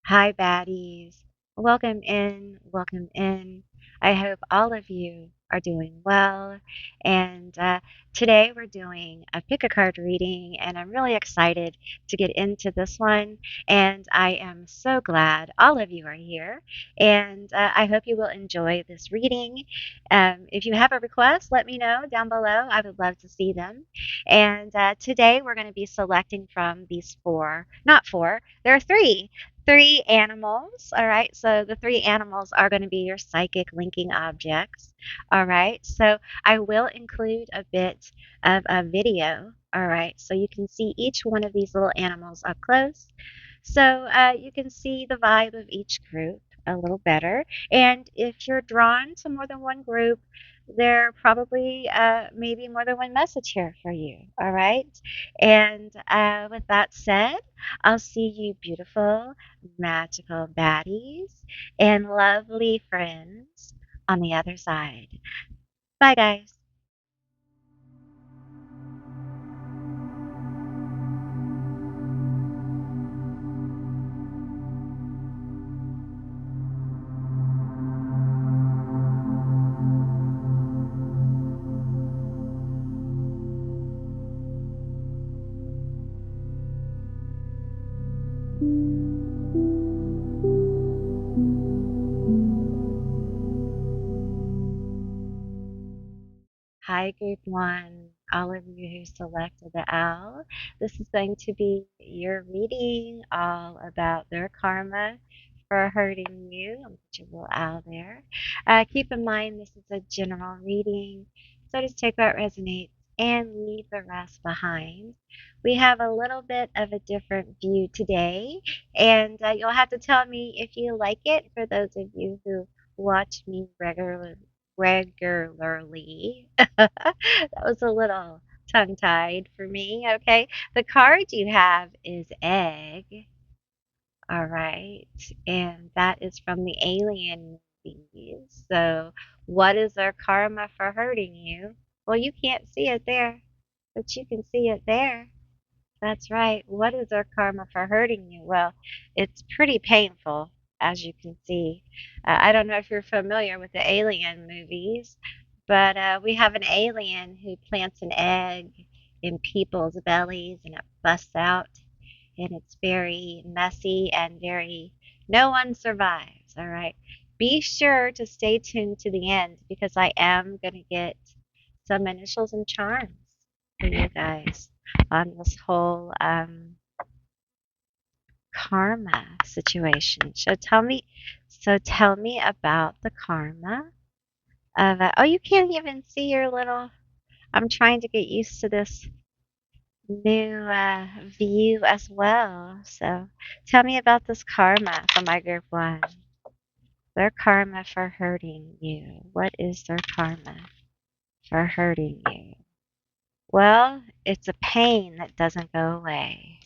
Hi, baddies. Welcome in. Welcome in. I hope all of you are doing well. And today we're doing a pick a card reading, and I'm really excited to get into this one. And I am so glad all of you are here. And I hope you will enjoy this reading. If you have a request, let me know down below. I would love to see them. And today we're going to be selecting from these four, not four, there are three animals. All right. So the three animals are going to be your psychic linking objects. All right. So I will include a bit of a video. All right. So you can see each one of these little animals up close. So you can see the vibe of each group a little better. And if you're drawn to more than one group, there probably maybe more than one message here for you. All right. And with that said, I'll see you beautiful, magical baddies and lovely friends on the other side. Bye, guys. Hi, Group One, all of you who selected the owl. This is going to be your reading all about their karma for hurting you. I'll put your little owl there. Keep in mind, this is a general reading, so just take what resonates and leave the rest behind. We have a little bit of a different view today, and you'll have to tell me if you like it for those of you who watch me regularly. That was a little tongue tied for me. Okay. The card you have is egg. All right. And that is from the Alien movies. So, what is their karma for hurting you? Well, you can't see it there, but you can see it there. That's right. What is their karma for hurting you? Well, it's pretty painful, as you can see. I don't know if you're familiar with the Alien movies, but we have an alien who plants an egg in people's bellies and it busts out, and it's very messy and very, no one survives. All right. Be sure to stay tuned to the end because I am going to get some initials and charms for you guys on this whole karma situation. So tell me about the karma of. Oh, you can't even see your little. I'm trying to get used to this new view as well. So tell me about this karma for my group one. Their karma for hurting you. What is their karma for hurting you? Well, it's a pain that doesn't go away.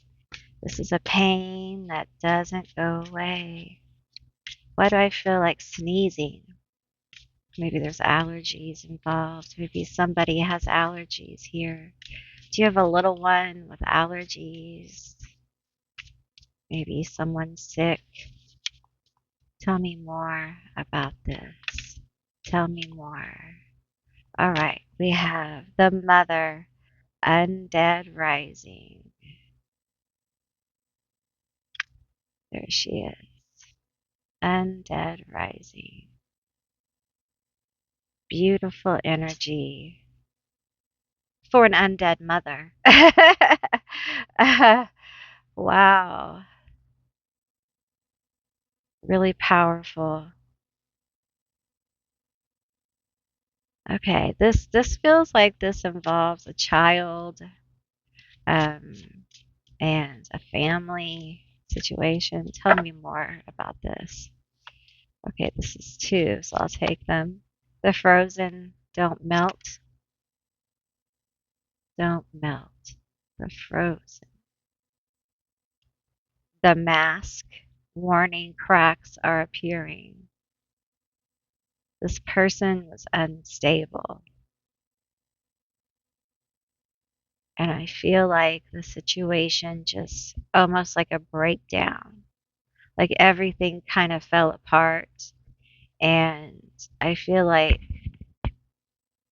This is a pain that doesn't go away. Why do I feel like sneezing? Maybe there's allergies involved. Maybe somebody has allergies here. Do you have a little one with allergies? Maybe someone's sick. Tell me more about this. Tell me more. All right, we have the mother, undead rising. There she is, undead rising. Beautiful energy for an undead mother. Wow, really powerful. Okay, this feels like this involves a child um, and a family situation. Tell me more about this. Okay, this is two, so I'll take them. The frozen don't melt, don't melt. The frozen. The mask warning cracks are appearing. This person was unstable. And I feel like the situation just almost like a breakdown. like everything kind of fell apart. And I feel like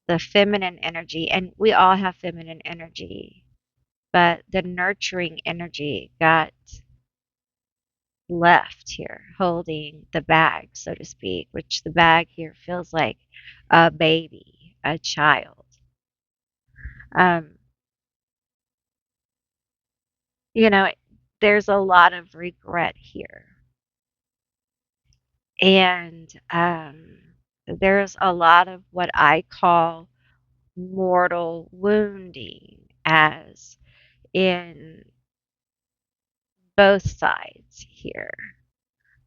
the feminine energy, and we all have feminine energy, but the nurturing energy got left here holding the bag, so to speak, which the bag here feels like a baby, a child. Um, you know, there's a lot of regret here. And there's a lot of what I call mortal wounding, as in both sides here.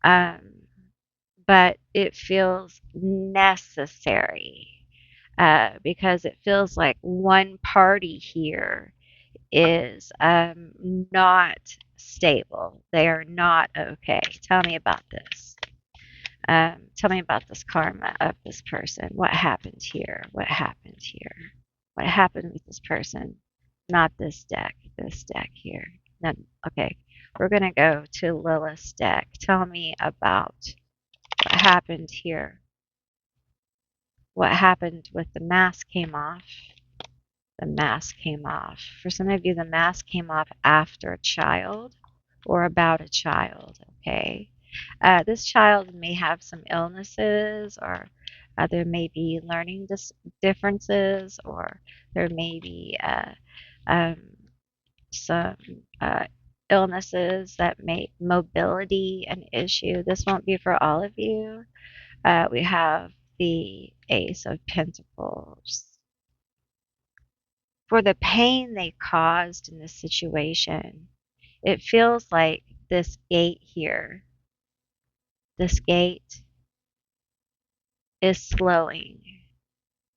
Um, but it feels necessary because it feels like one party here is not stable. They are not okay. Tell me about this. Tell me about this karma of this person. What happened here? What happened here? What happened with this person? Not this deck. This deck here. No, okay. We're going to go to Lilith's deck. Tell me about what happened here. What happened with the mask came off. The mask came off. For some of you, the mask came off after a child or about a child, okay? This child may have some illnesses, or there may be learning differences, or there may be um, some illnesses that make mobility an issue. This won't be for all of you. We have the Ace of Pentacles. For the pain they caused in this situation, it feels like this gate here, this gate is slowing.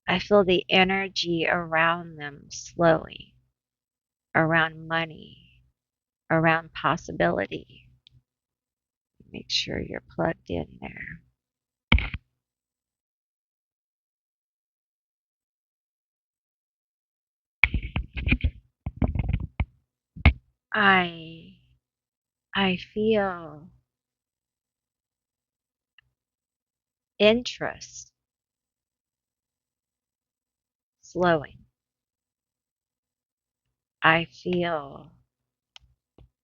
I feel the energy around them slowing, around money, around possibility. Make sure you're plugged in there. I I feel interest slowing. I feel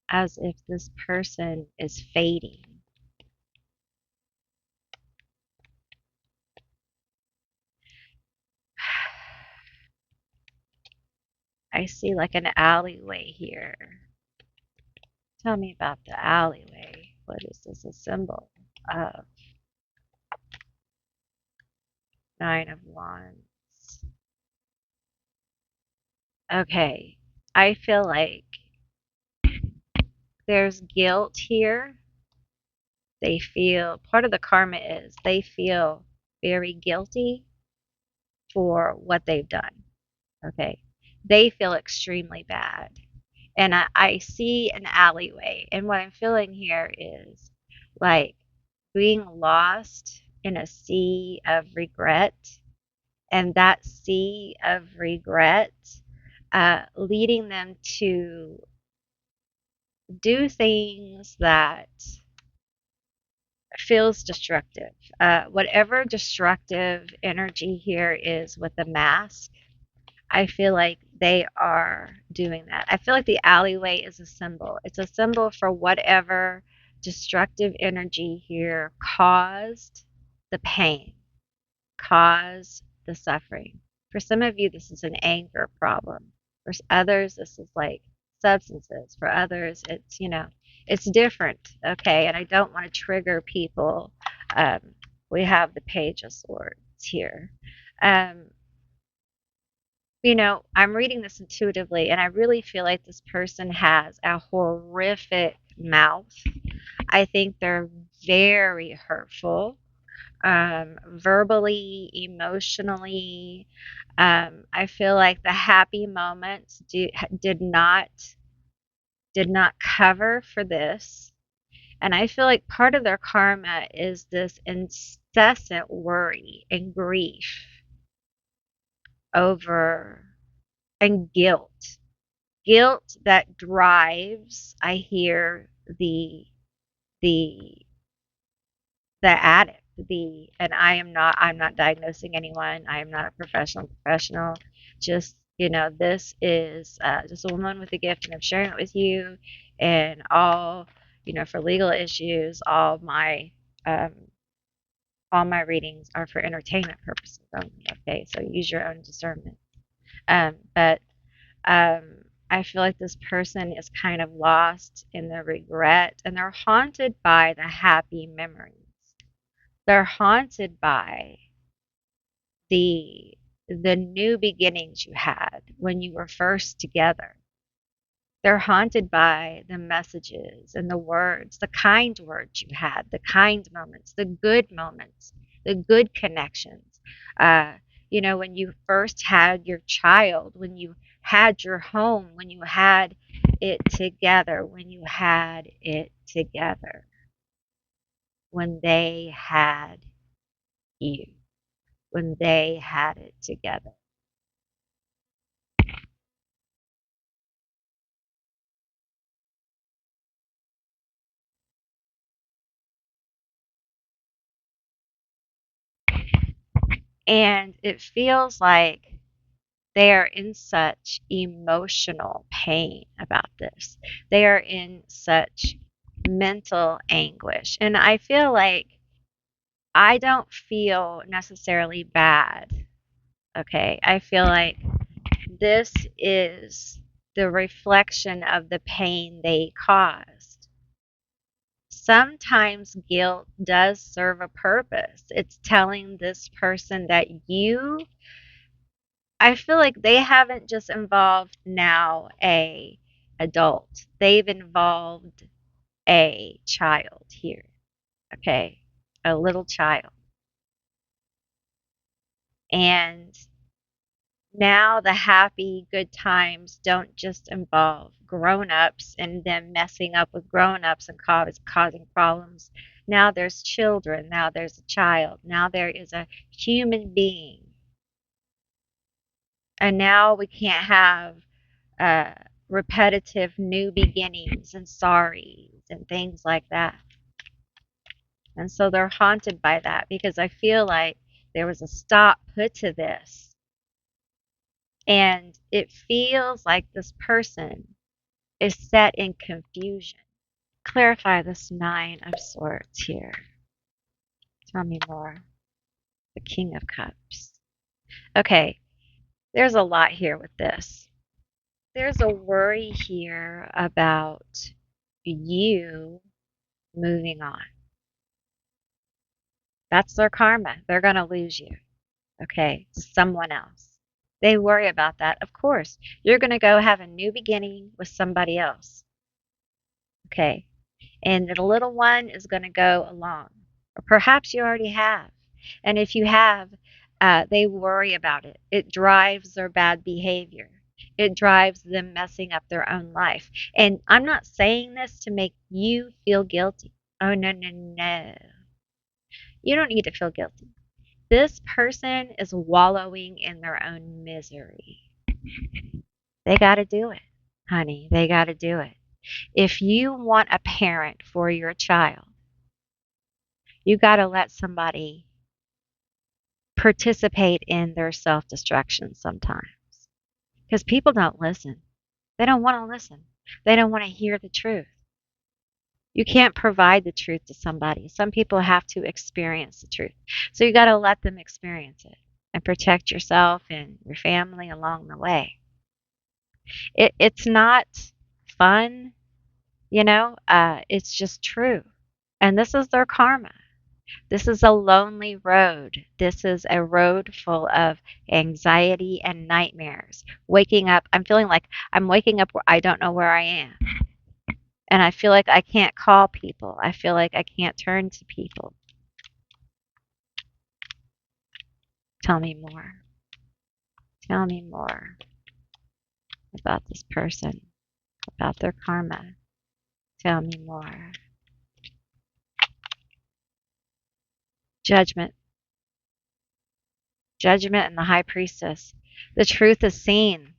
as if this person is fading. I see like an alleyway here. Tell me about the alleyway. What is this a symbol of? Nine of Wands. Okay. I feel like there's guilt here. They feel, part of the karma is they feel very guilty for what they've done. Okay. They feel extremely bad. And I see an alleyway. And what I'm feeling here is like being lost in a sea of regret. And that sea of regret leading them to do things that feels destructive. Whatever destructive energy here is with the mask, I feel like they are doing that. I feel like the alleyway is a symbol. It's a symbol for whatever destructive energy here caused the pain, caused the suffering. For some of you, this is an anger problem. For others, this is like substances. For others, it's, it's different. Okay. And I don't want to trigger people. Um, we have the Page of Swords here. Um, I'm reading this intuitively, and I really feel like this person has a horrific mouth. I think they're very hurtful, verbally, emotionally. I feel like the happy moments did not cover for this, and I feel like part of their karma is this incessant worry and grief over and guilt that drives, I hear, the the addict, the and I'm not diagnosing anyone. I am not a professional. Just, this is just a woman with a gift, and I'm sharing it with you. And all, for legal issues, um, all my readings are for entertainment purposes only. Okay, so use your own discernment. But I feel like this person is kind of lost in the regret, and they're haunted by the happy memories. They're haunted by the the new beginnings you had when you were first together. They're haunted by the messages and the words, the kind words you had, the kind moments, the good connections. Uh, when you first had your child, when you had your home, when you had it together, when they had you, when they had it together. And it feels like they are in such emotional pain about this. They are in such mental anguish. And I feel like I don't feel necessarily bad. Okay. I feel like this is the reflection of the pain they caused. Sometimes guilt does serve a purpose. It's telling this person that I feel like they haven't just involved now a adult. They've involved a child here. Okay. A little child. And now the happy good times don't just involve grown-ups and them messing up with grown-ups and causing problems. Now there's children. Now there's a child. Now there is a human being. And now we can't have uh, repetitive new beginnings and sorries and things like that. And so they're haunted by that because I feel like there was a stop put to this. And it feels like this person is set in confusion. Clarify this Nine of Swords here. Tell me more. The King of Cups. Okay, there's a lot here with this. There's a worry here about you moving on. That's their karma. They're going to lose you, okay, to someone else. They worry about that. Of course, you're going to go have a new beginning with somebody else, okay? And the little one is going to go along. Or perhaps you already have. And if you have, they worry about it. It drives their bad behavior. It drives them messing up their own life. And I'm not saying this to make you feel guilty. Oh, no, no, no. You don't need to feel guilty. This person is wallowing in their own misery. They got to do it, honey. They got to do it. If you want a parent for your child, you got to let somebody participate in their self destruction sometimes. Because people don't listen. They don't want to listen. They don't want to hear the truth. You can't provide the truth to somebody. Some people have to experience the truth. So you got to let them experience it and protect yourself and your family along the way. It's not fun, it's just true. And this is their karma. This is a lonely road. This is a road full of anxiety and nightmares. Waking up, I'm feeling like I'm waking up where I don't know where I am. And I feel like I can't call people. I feel like I can't turn to people. Tell me more. Tell me more about this person, about their karma. Tell me more. Judgment. Judgment and the high priestess. The truth is seen.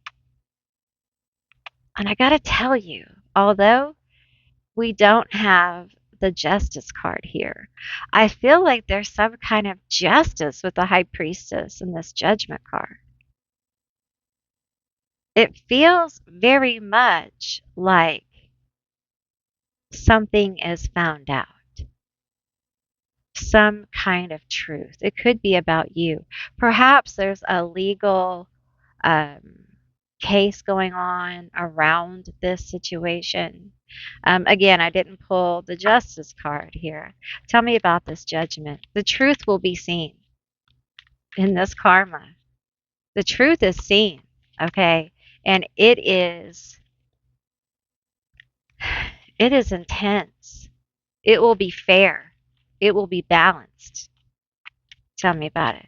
And I got to tell you, although we don't have the justice card here. I feel like there's some kind of justice with the high priestess in this judgment card. It feels very much like something is found out, some kind of truth. It could be about you. Perhaps there's a legal um, case going on around this situation. Again, I didn't pull the justice card here. Tell me about this judgment. The truth will be seen in this karma. The truth is seen, okay? And it is intense. It will be fair. It will be balanced. Tell me about it.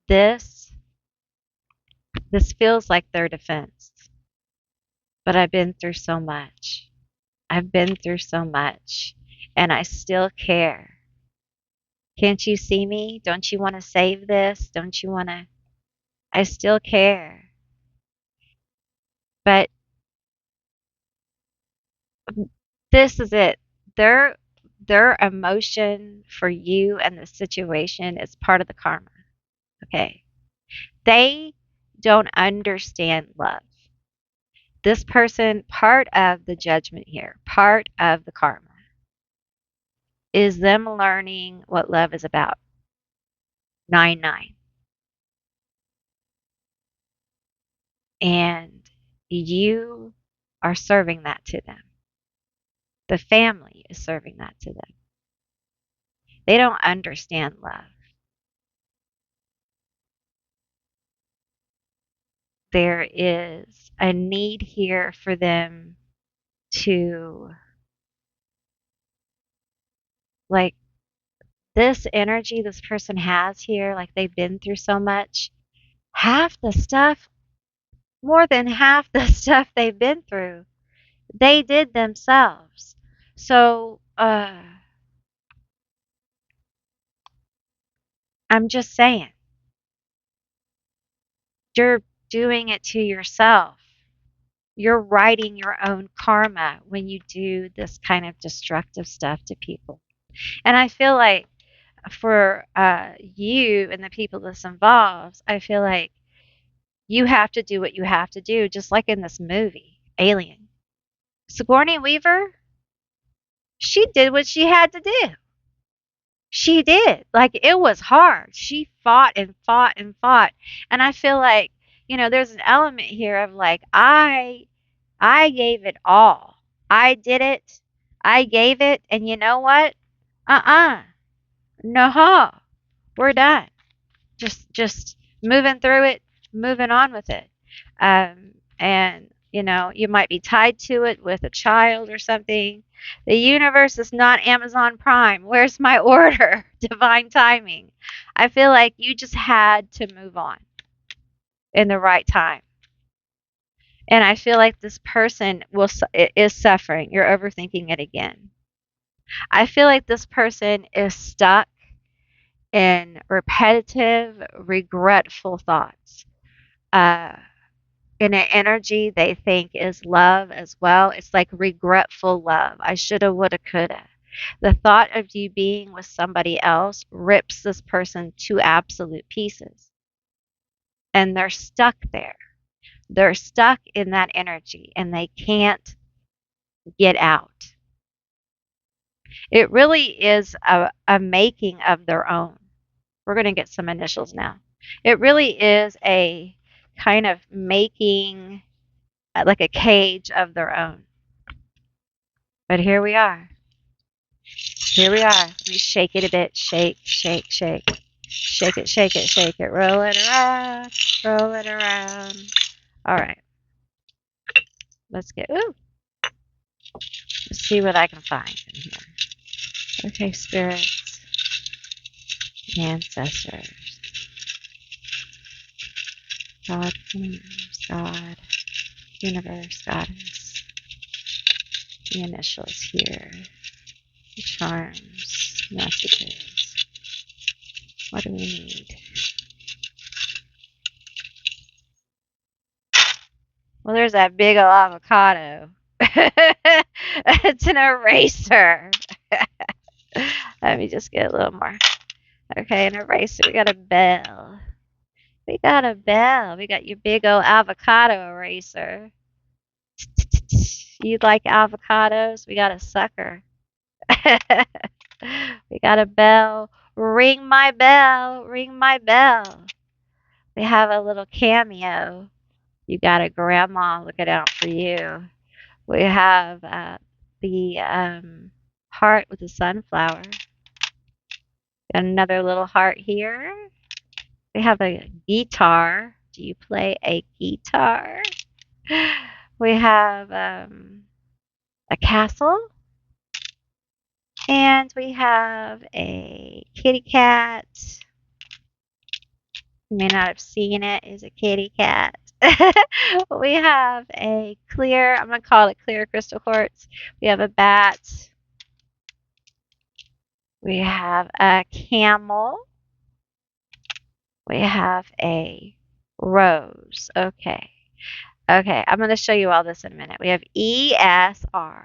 This this feels like their defense. But I've been through so much. I've been through so much and I still care. Can't you see me? Don't you want to save this? Don't you want to? I still care. But this is it. Their their emotion for you and the situation is part of the karma. Okay. They don't understand love. This person, part of the judgment here, part of the karma, is them learning what love is about. 9-9. And you are serving that to them. The family is serving that to them. They don't understand love. There is a need here for them to, like, this energy this person has here, like they've been through so much. Half the stuff, more than half the stuff they've been through, they did themselves. So, I'm just saying, you're doing it to yourself. You're writing your own karma when you do this kind of destructive stuff to people. And I feel like for you and the people this involves, I feel like you have to do what you have to do, just like in this movie, Alien. Sigourney Weaver, she did what she had to do. She did. Like, it was hard. She fought and fought and fought. And I feel like, there's an element here of like, I gave it all. I did it. I gave it. And you know what? Uh-uh. No. We're done. Just moving through it, moving on with it. And you might be tied to it with a child or something. The universe is not Amazon Prime. Where's my order? Divine timing. I feel like you just had to move on in the right time. And I feel like this person is suffering. You're overthinking it again. I feel like this person is stuck in repetitive, regretful thoughts. Uh, in an energy they think is love as well. It's like regretful love. I shoulda, woulda, coulda. The thought of you being with somebody else rips this person to absolute pieces. And they're stuck there. They're stuck in that energy and they can't get out. It really is a making of their own. We're going to get some initials now. It really is a kind of making like a cage of their own. But here we are. Here we are. Let me shake it a bit. Shake, shake, shake. Shake it, shake it, shake it. Roll it around. Roll it around. All right. Ooh. Let's see what I can find in here. Okay, spirits, ancestors, God, God, universe, goddess, the initials here, the charms, messages. What do we need? Well, there's that big ol' avocado. It's an eraser. Let me just get a little more. Okay, an eraser. We got a bell. We got a bell. We got your big old avocado eraser. You like avocados? We got a sucker. We got a bell. Ring my bell. Ring my bell. We have a little cameo. You got a grandma looking out for you. We have the heart with the sunflower. Got another little heart here. We have a guitar. Do you play a guitar? We have a castle. And we have a kitty cat. You may not have seen it. Is a kitty cat. We have a clear, I'm going to call it clear crystal quartz. We have a bat. We have a camel. We have a rose. Okay. Okay, I'm going to show you all this in a minute. We have ESRM,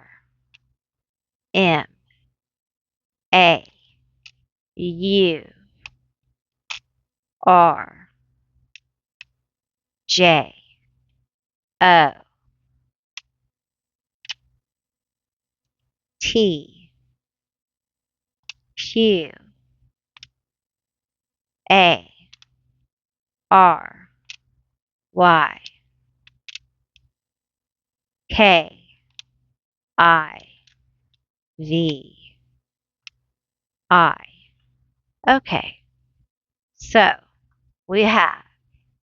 Okay, so we have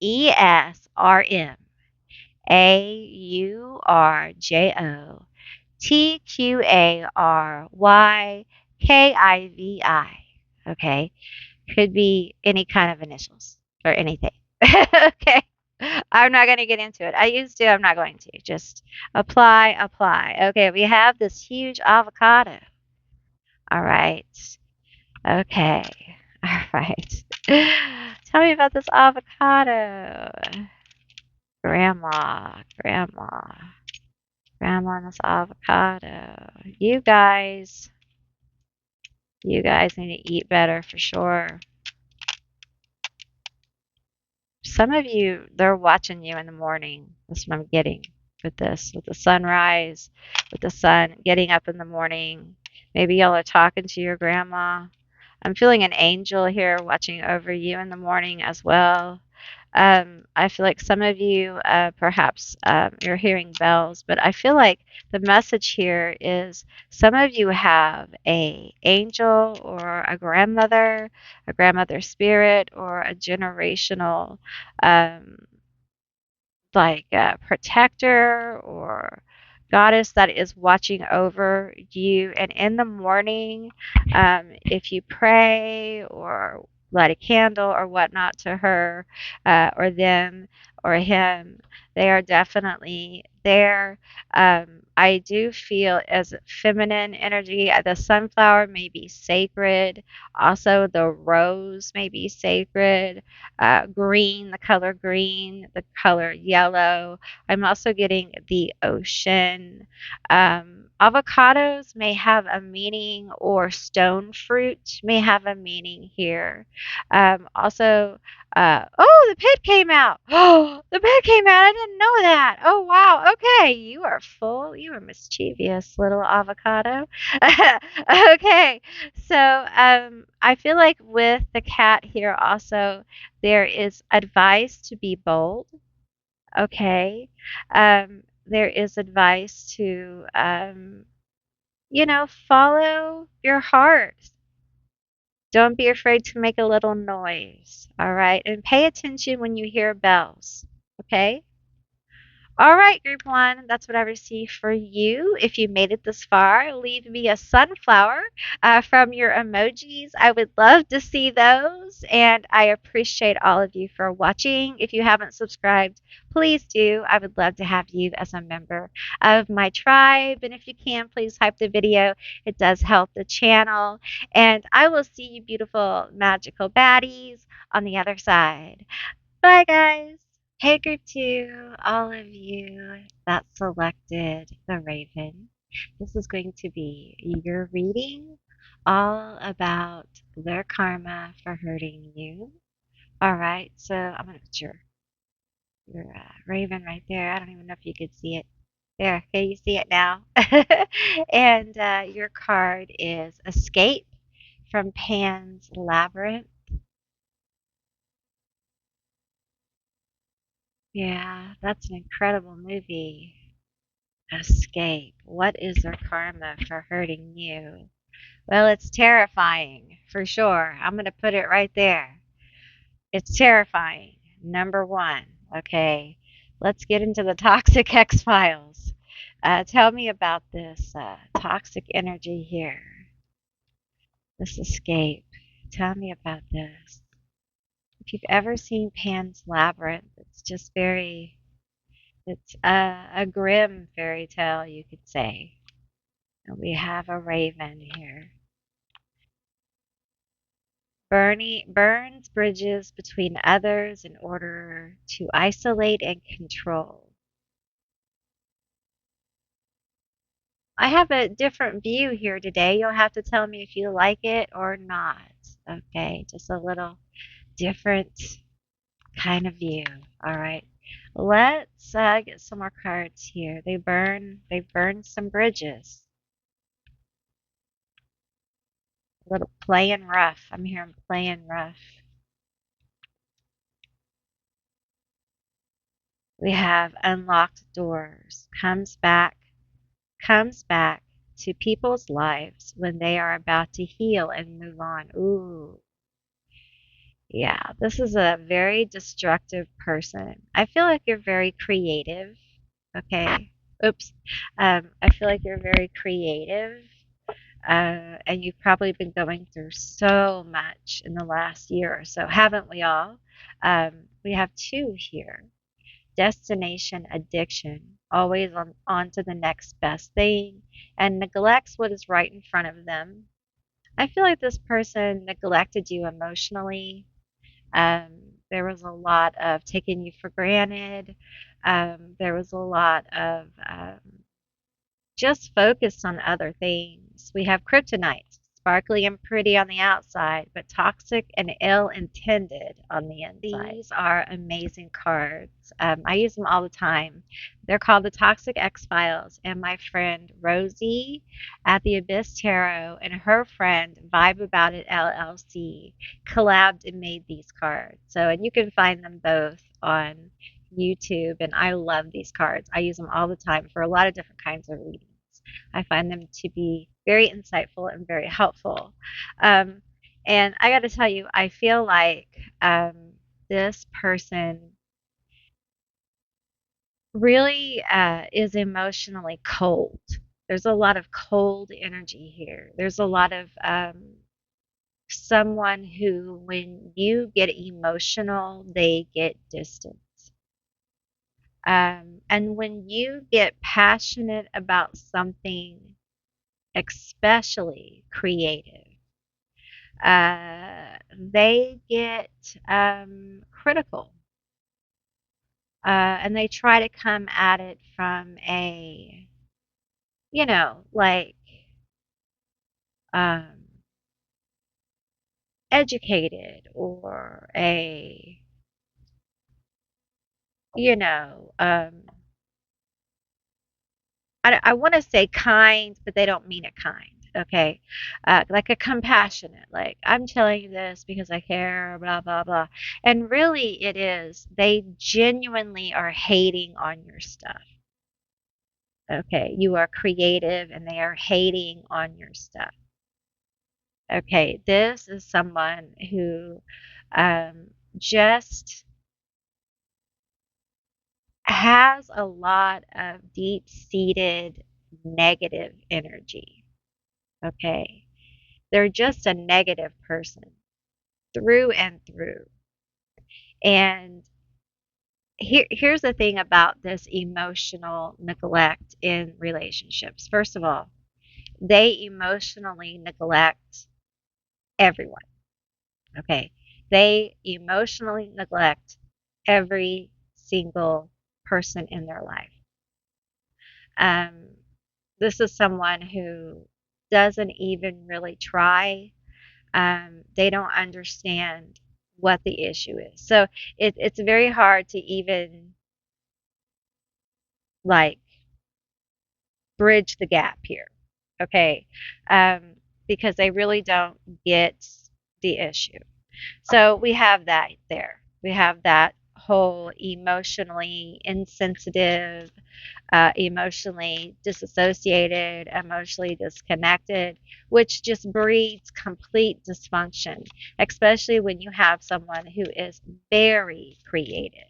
ESRMAURJOTQARYKIVI. Okay, could be any kind of initials or anything. Okay, I'm not going to get into it. I used to, I'm not going to. Just apply, apply. Okay, we have this huge avocado. All right. Okay. All right. Tell me about this avocado. Grandma, grandma, grandma and this avocado. You guys need to eat better for sure. Some of you, they're watching you in the morning. That's what I'm getting with this, with the sunrise, with the sun getting up in the morning. Maybe y'all are talking to your grandma. I'm feeling an angel here watching over you in the morning as well. I feel like some of you, perhaps you're hearing bells, but I feel like the message here is some of you have a angel or a grandmother spirit, or a generational um, like a protector or goddess that is watching over you. And in the morning, if you pray or light a candle or whatnot to her or them or him, they are definitely there. I do feel as feminine energy. The sunflower may be sacred. Also, the rose may be sacred. Green, the color green, the color yellow. I'm also getting the ocean. Avocados may have a meaning, or stone fruit may have a meaning here. Also, oh, the pit came out. Oh, the pit came out. I didn't know that. Oh, wow. Okay, you are full. You are mischievous, little avocado. Okay, so I feel like with the cat here also, there is advice to be bold. Okay. There is advice to, follow your heart. Don't be afraid to make a little noise. All right. And pay attention when you hear bells. Okay. All right, group one, that's what I received for you. If you made it this far, leave me a sunflower from your emojis. I would love to see those, and I appreciate all of you for watching. If you haven't subscribed, please do. I would love to have you as a member of my tribe, and if you can, please hype the video. It does help the channel, and I will see you beautiful, magical baddies on the other side. Bye, guys. Hey, Group 2, all of you that selected the Raven. This is going to be your reading all about their karma for hurting you. All right, so I'm going to put your Raven right there. I don't even know if you could see it. There, okay, you see it now. And your card is Escape from Pan's Labyrinth. Yeah, that's an incredible movie. Escape. What is their karma for hurting you? Well, it's terrifying, for sure. I'm going to put it right there. It's terrifying. Number one. Okay, let's get into the toxic X Files. Tell me about this toxic energy here, this escape. Tell me about this. If you've ever seen Pan's Labyrinth, it's just very, it's a grim fairy tale, you could say. And we have a raven here. Bernie burns bridges between others in order to isolate and control. I have a different view here today. You'll have to tell me if you like it or not. Okay, just a little different kind of view. All right. Let's get some more cards here. They burn some bridges. A little playing rough. I'm hearing playing rough. We have unlocked doors. Comes back to people's lives when they are about to heal and move on. Ooh, yeah, this is a very destructive person. I feel like you're very creative. Okay. Oops. I feel like you're very creative. And you've probably been going through so much in the last year or so, haven't we all? We have two here. Destination addiction, always on to the next best thing, and neglects what is right in front of them. I feel like this person neglected you emotionally. There was a lot of taking you for granted. There was a lot of just focused on other things. We have kryptonite, sparkly and pretty on the outside, but toxic and ill intended on the inside. These are amazing cards. I use them all the time. They're called the Toxic X Files, and my friend Rosie at the Abyss Tarot and her friend Vibe About It LLC collabed and made these cards. So, and you can find them both on YouTube, and I love these cards. I use them all the time for a lot of different kinds of readings. I find them to be very insightful and very helpful. Um, and I got to tell you, I feel like this person really is emotionally cold. There's a lot of cold energy here. There's a lot of someone who, when you get emotional, they get distant. And when you get passionate about something, especially creative, they get critical. And they try to come at it from a, like um, educated or a, you know, um, I want to say kind, but they don't mean it kind. Okay. Like a compassionate, like, I'm telling you this because I care, blah, blah, blah. And really, it is, they genuinely are hating on your stuff. Okay. You are creative and they are hating on your stuff. Okay. This is someone who just has a lot of deep seated negative energy. Okay. They're just a negative person through and through. And here's the thing about this emotional neglect in relationships. First of all, they emotionally neglect everyone. Okay. They emotionally neglect every single person in their life. Um, this is someone who doesn't even really try. They don't understand what the issue is. So it's very hard to even like bridge the gap here. Okay. Because they really don't get the issue. So we have that there. We have that whole emotionally insensitive, emotionally disassociated, emotionally disconnected, which just breeds complete dysfunction, especially when you have someone who is very creative,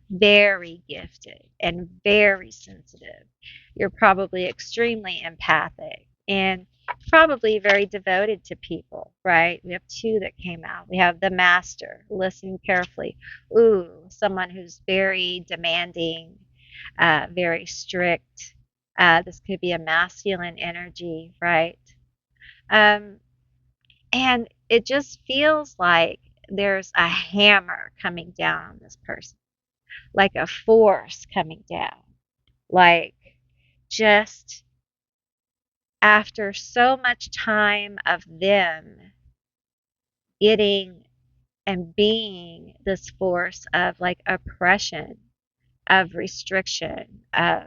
very gifted, and very sensitive. You're probably extremely empathic and probably very devoted to people, right? We have two that came out. We have the master, listen carefully. Ooh, someone who's very demanding, very strict. This could be a masculine energy, right? Um, and it just feels like there's a hammer coming down on this person, like a force coming down, like just after so much time of them getting and being this force of like oppression, of restriction, of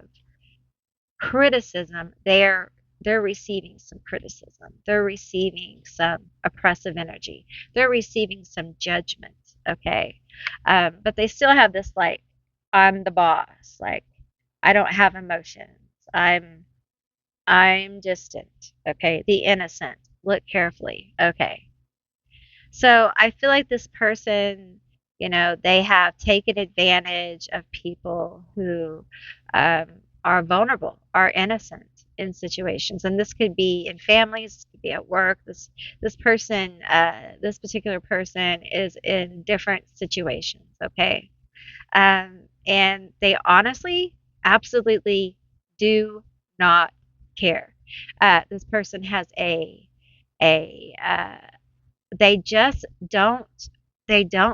criticism, they're receiving some criticism. They're receiving some oppressive energy. They're receiving some judgment. Okay, but they still have this like, I'm the boss. Like I don't have emotions. I'm distant. Okay, the innocent. Look carefully. Okay, so I feel like this person, they have taken advantage of people who um, are vulnerable, are innocent in situations, and this could be in families, this could be at work. This particular person is in different situations. Okay, and they honestly, absolutely do not care. This person has a they just don't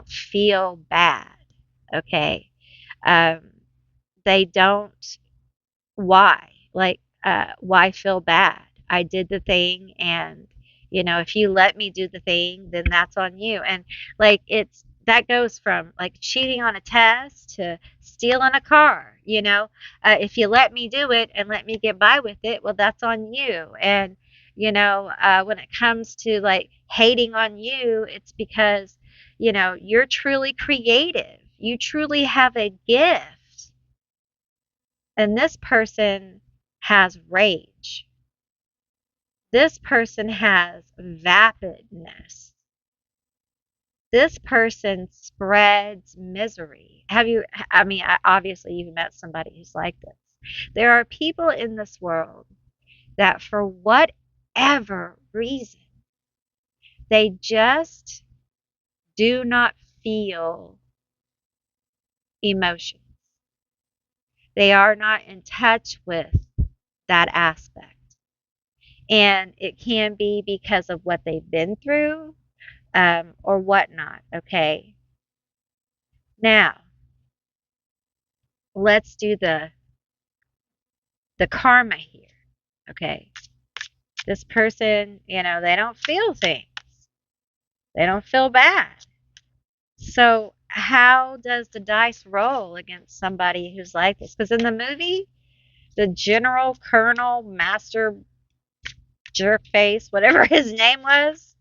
feel bad. Okay, um, they don't. Why? Like, why feel bad? I did the thing, and if you let me do the thing, then that's on you. And like, it's that goes from like cheating on a test to stealing a car. If you let me do it and let me get by with it, well, that's on you. And when it comes to like hating on you, it's because you're truly creative. You truly have a gift, and this person has rage. This person has vapidness. This person spreads misery. I mean, obviously, you've met somebody who's like this. There are people in this world that, for whatever reason, they just do not feel emotions. They are not in touch with that aspect. And it can be because of what they've been through, or whatnot. Okay. Now, let's do the karma here. Okay. This person, they don't feel things. They don't feel bad. So how does the dice roll against somebody who's like this? Because in the movie, the general, colonel, master, jerk face, whatever his name was,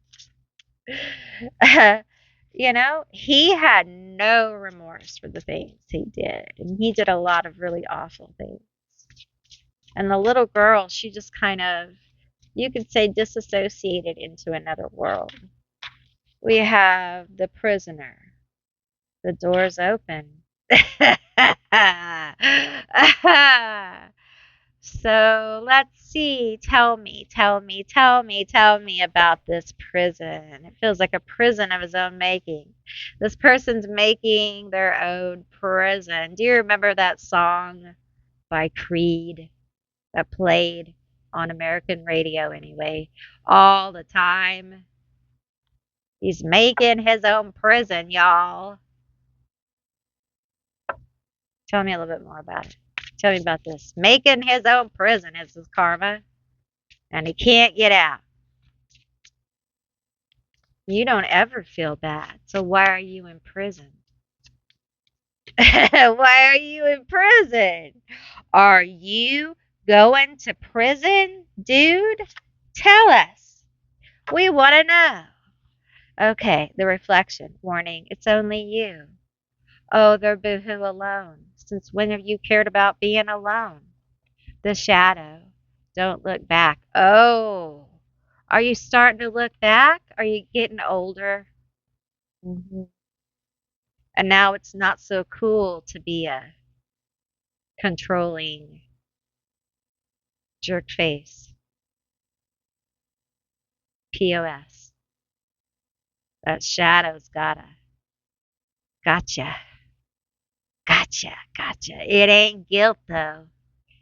he had no remorse for the things he did. And he did a lot of really awful things. And the little girl, she just kind of, you could say, disassociated into another world. We have the prisoner. The door's open. So let's see. Tell me about this prison. It feels like a prison of his own making. This person's making their own prison. Do you remember that song by Creed that played on American radio anyway, all the time? He's making his own prison, y'all. Tell me a little bit more about it. Tell me about this. Making his own prison is his karma, and he can't get out. You don't ever feel bad. So why are you in prison? Why are you in prison? Are you going to prison, dude? Tell us. We want to know. Okay, the reflection. Warning, it's only you. Oh, they're boohoo alone. Since when have you cared about being alone? The shadow. Don't look back. Oh, are you starting to look back? Are you getting older? Hmm. And now it's not so cool to be a controlling jerk face. POS. That shadow's gotcha, gotcha. It ain't guilt though.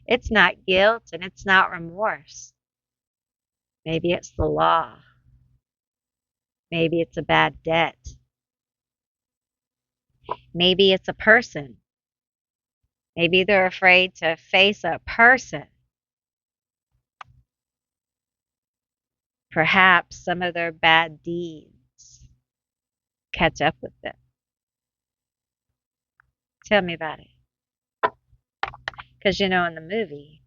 It's not guilt and it's not remorse. Maybe it's the law. Maybe it's a bad debt. Maybe it's a person. Maybe they're afraid to face a person. Perhaps some of their bad deeds catch up with them. Tell me about it. Because you know, in the movie,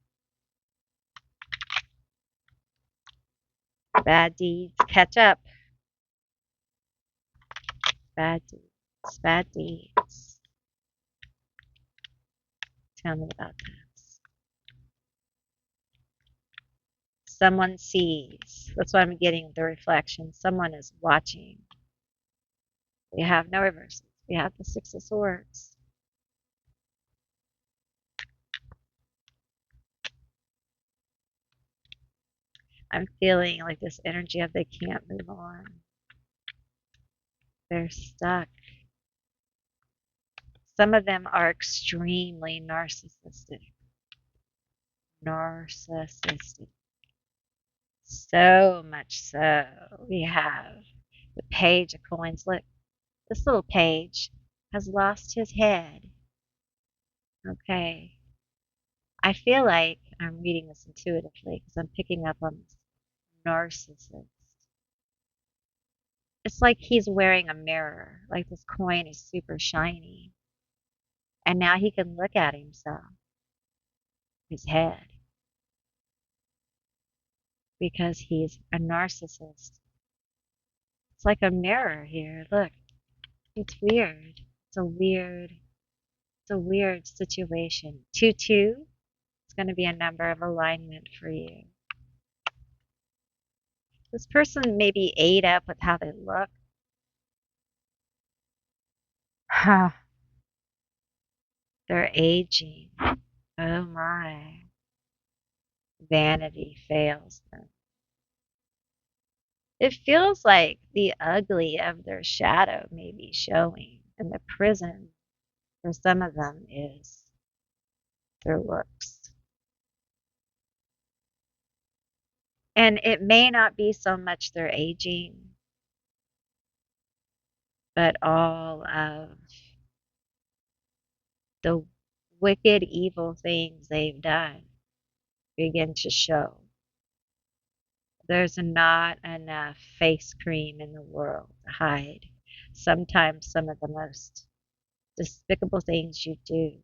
bad deeds catch up. Bad deeds, bad deeds. Tell me about this. Someone sees. That's why I'm getting the reflection. Someone is watching. We have no reversals. We have the Six of Swords. I'm feeling like this energy of they can't move on. They're stuck. Some of them are extremely narcissistic. Narcissistic. So much so. We have the Page of Coins. Look, this little page has lost his head. Okay. I feel like I'm reading this intuitively because I'm picking up on this narcissist. It's like he's wearing a mirror, like this coin is super shiny. And now he can look at himself, his head, because he's a narcissist. It's like a mirror here. Look, it's weird. It's a weird, it's a weird situation. 2-2 is going to be a number of alignment for you. This person may be ate up with how they look. They're aging. Oh my. Vanity fails them. It feels like the ugly of their shadow may be showing, and the prison for some of them is their looks. And it may not be so much their aging, but all of the wicked, evil things they've done begin to show. There's not enough face cream in the world to hide sometimes some of the most despicable things you do.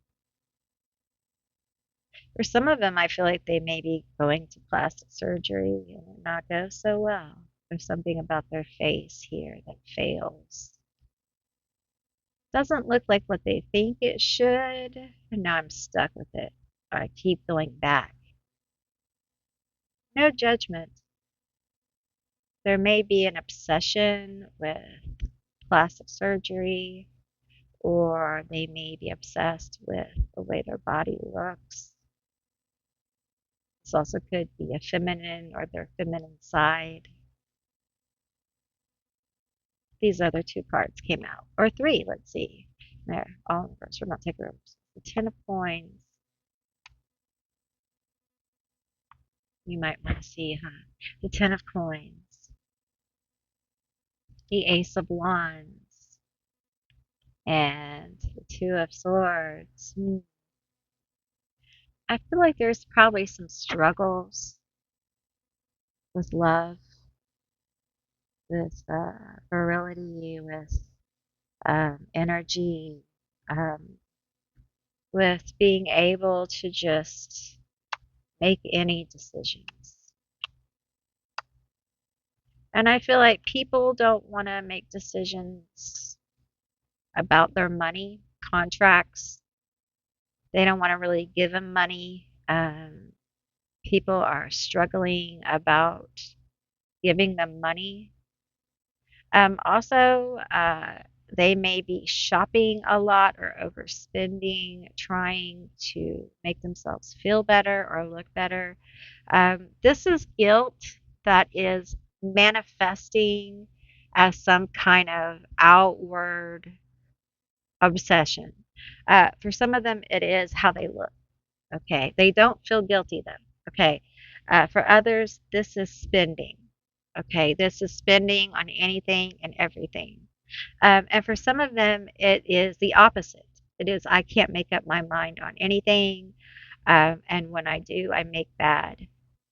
For some of them, I feel like they may be going to plastic surgery and it not go so well. There's something about their face here that fails. Doesn't look like what they think it should, and now I'm stuck with it. I keep going back. No judgment. There may be an obsession with plastic surgery, or they may be obsessed with the way their body looks. This also could be a feminine or their feminine side. These other two cards came out. Or three, let's see. There, all in reverse. We're not taking reverse. The Ten of Coins. You might want to see, huh? The Ten of Coins. The Ace of Wands. And the Two of Swords. I feel like there's probably some struggles with love, with virility, with energy, um, with being able to just make any decisions. And I feel like people don't want to make decisions about their money, contracts. They don't want to really give them money. People are struggling about giving them money. Also, they may be shopping a lot or overspending, trying to make themselves feel better or look better. This is guilt that is manifesting as some kind of outward obsession. For some of them, it is how they look. Okay. They don't feel guilty though. Okay. For others, this is spending. Okay. This is spending on anything and everything. And for some of them, it is the opposite. It is, I can't make up my mind on anything. And when I do, I make bad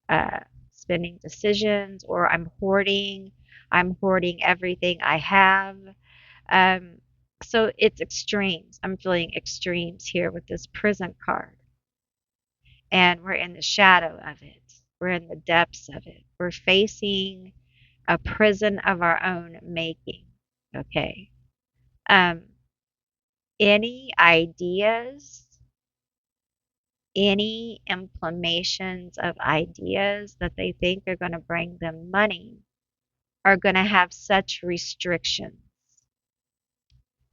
uh, spending decisions, or I'm hoarding. I'm hoarding everything I have. Um, so it's extremes. I'm feeling extremes here with this prison card. And we're in the shadow of it. We're in the depths of it. We're facing a prison of our own making. Okay. Um, any ideas, any implementations of ideas that they think are going to bring them money are going to have such restrictions.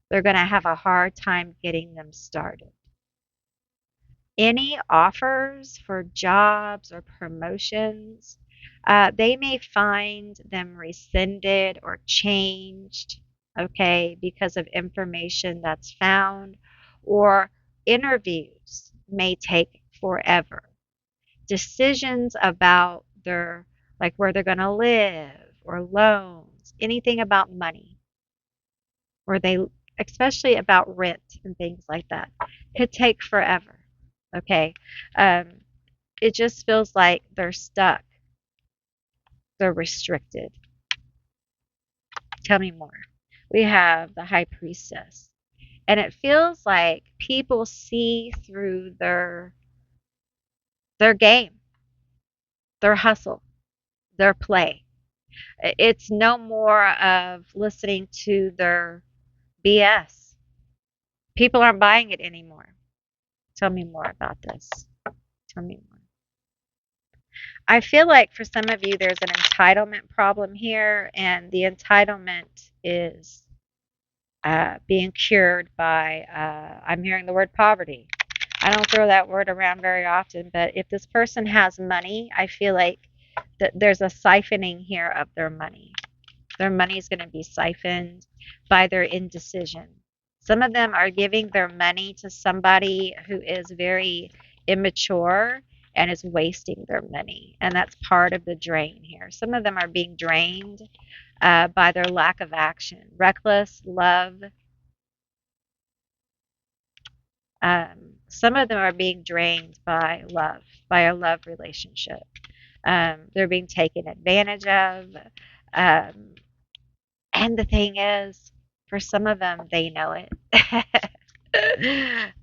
They're going to have a hard time getting them started. Any offers for jobs or promotions, they may find them rescinded or changed, okay, because of information that's found, or interviews may take forever. Decisions about their, like where they're going to live or loans, anything about money, or they, especially about rent and things like that, could take forever. Okay. Um, it just feels like they're stuck. They're restricted. Tell me more. We have the high priestess. And it feels like people see through their game, their hustle, their play. It's no more of listening to their BS. People aren't buying it anymore. Tell me more about this. Tell me more. I feel like for some of you, there's an entitlement problem here, and the entitlement is being cured by, I'm hearing the word poverty. I don't throw that word around very often, but if this person has money, I feel like that there's a siphoning here of their money. Their money is going to be siphoned by their indecision. Some of them are giving their money to somebody who is very immature and is wasting their money. And that's part of the drain here. Some of them are being drained by their lack of action. Reckless love. Some of them are being drained by love, by a love relationship. They're being taken advantage of. Um, And the thing is, for some of them, they know it.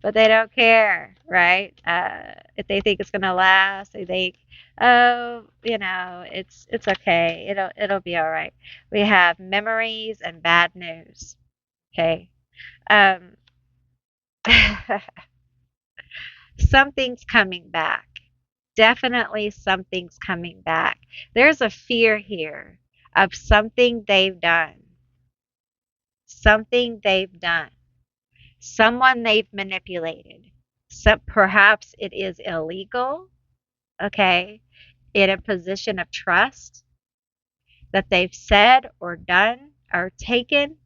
But they don't care, right? If they think it's gonna last, they think, oh, it's okay. It'll be all right. We have memories and bad news. Okay. Um, something's coming back. Definitely something's coming back. There's a fear here of something they've done. Something they've done. Someone they've manipulated. Perhaps it is illegal, okay, in a position of trust that they've said or done or taken,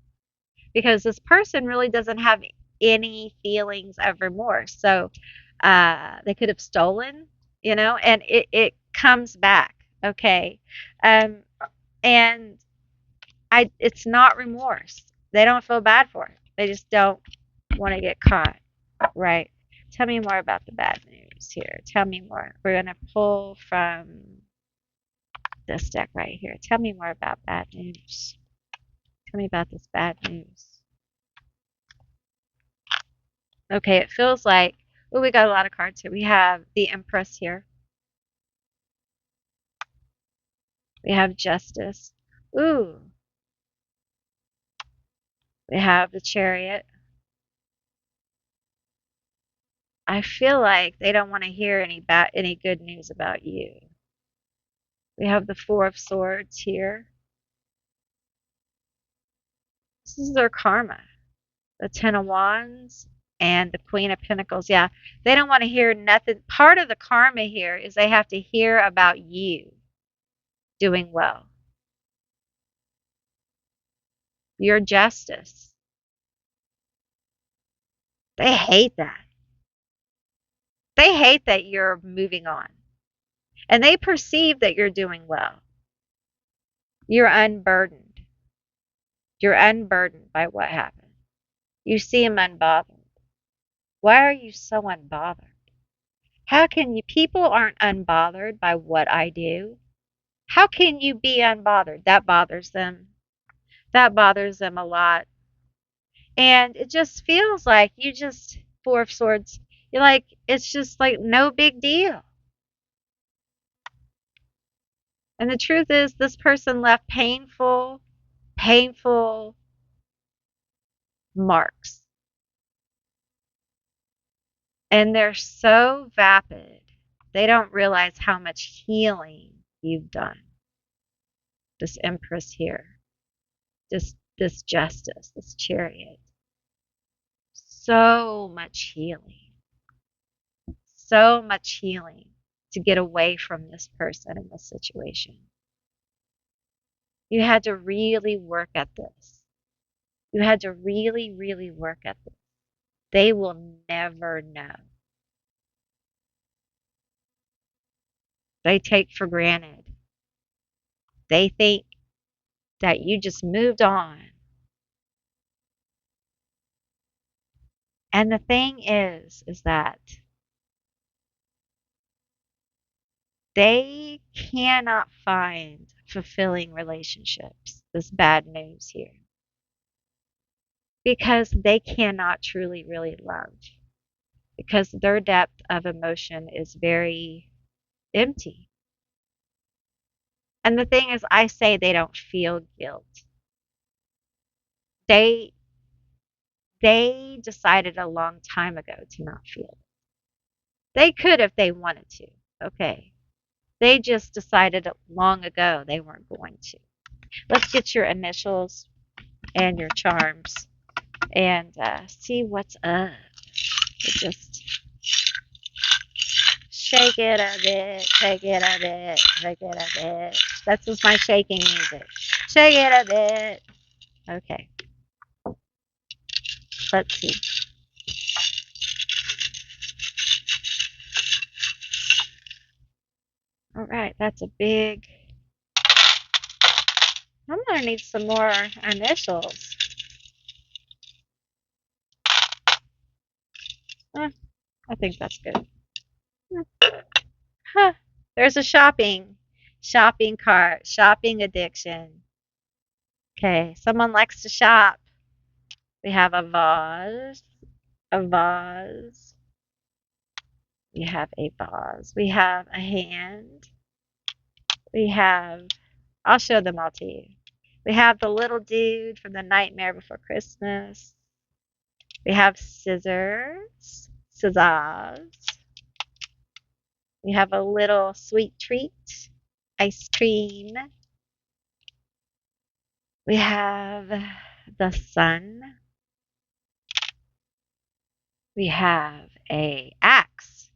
because this person really doesn't have any feelings of remorse. So they could have stolen, and it comes back, okay. Um, and it's not remorse. They don't feel bad for it. They just don't want to get caught, right? Tell me more about the bad news here. Tell me more. We're going to pull from this deck right here. Tell me more about bad news. Tell me about this bad news. Okay, it feels like, oh, we got a lot of cards here. We have the Empress here. We have Justice. Ooh. We have the Chariot. I feel like they don't want to hear any good news about you. We have the Four of Swords here. This is their karma. The Ten of Wands and the Queen of Pentacles. Yeah, they don't want to hear nothing. Part of the karma here is they have to hear about you doing well. Your justice. They hate that. They hate that you're moving on. And they perceive that you're doing well. You're unburdened. You're unburdened by what happened. You seem unbothered. Why are you so unbothered? How can you? People aren't unbothered by what I do. How can you be unbothered? That bothers them. That bothers them a lot. And it just feels like you just, Four of Swords, you're like, it's just like no big deal. And the truth is, this person left painful, painful marks. And they're so vapid, they don't realize how much healing you've done. This Empress here, this Justice, this Chariot. So much healing. So much healing to get away from this person in this situation. You had to really work at this. You had to really, really work at this. They will never know. They take for granted. They think that you just moved on. And the thing is that they cannot find fulfilling relationships. This bad news here. Because they cannot truly, really love. Because their depth of emotion is very empty. And the thing is, I say they don't feel guilt. They decided a long time ago to not feel it. They could if they wanted to, okay. They just decided long ago they weren't going to. Let's get your initials and your charms and see what's up. Just shake it a bit, shake it a bit, shake it a bit. That's just my shaking music. Shake it a bit. Okay. Let's see. All right, that's a big. I'm going to need some more initials. I think that's good. Huh. There's a shopping cart, shopping addiction. Okay, someone likes to shop. We have a vase, a vase. We have a vase. We have a hand. We have, I'll show them all to you. We have the little dude from the Nightmare Before Christmas. We have scissors, scissors. We have a little sweet treat, ice cream. We have the sun. We have a axe,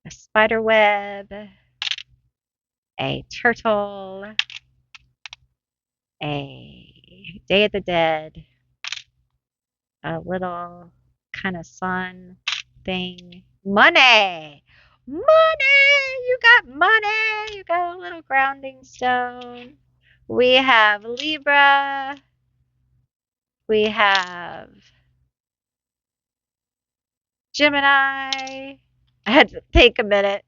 a spider web, a turtle, a Day of the Dead, a little kind of sun thing. Money! Money! You got money! You got a little grounding stone. We have Libra. We have Gemini. I had to take a minute.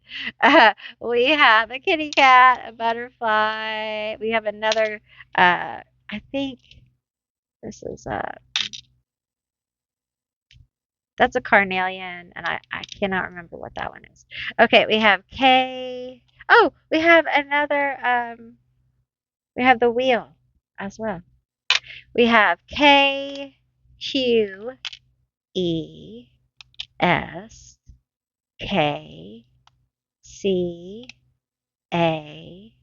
We have a kitty cat, a butterfly. We have another, I think this is that's a carnelian, and I cannot remember what that one is. Okay, we have K. Oh, we have another, we have the wheel as well. We have K, Q, E, S, K, C, A,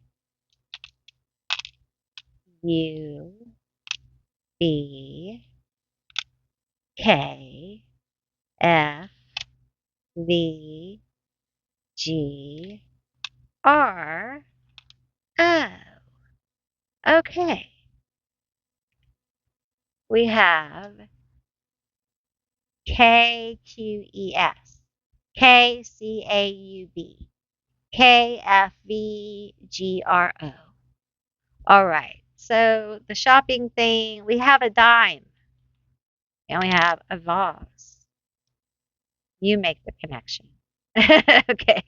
U, B, K, F, V, G, R, O. Okay. We have K, Q, E, S, K, C, A, U, B, K, F, V, G, R, O. All right. So the shopping thing, we have a dime and we have a vase. You make the connection. Okay.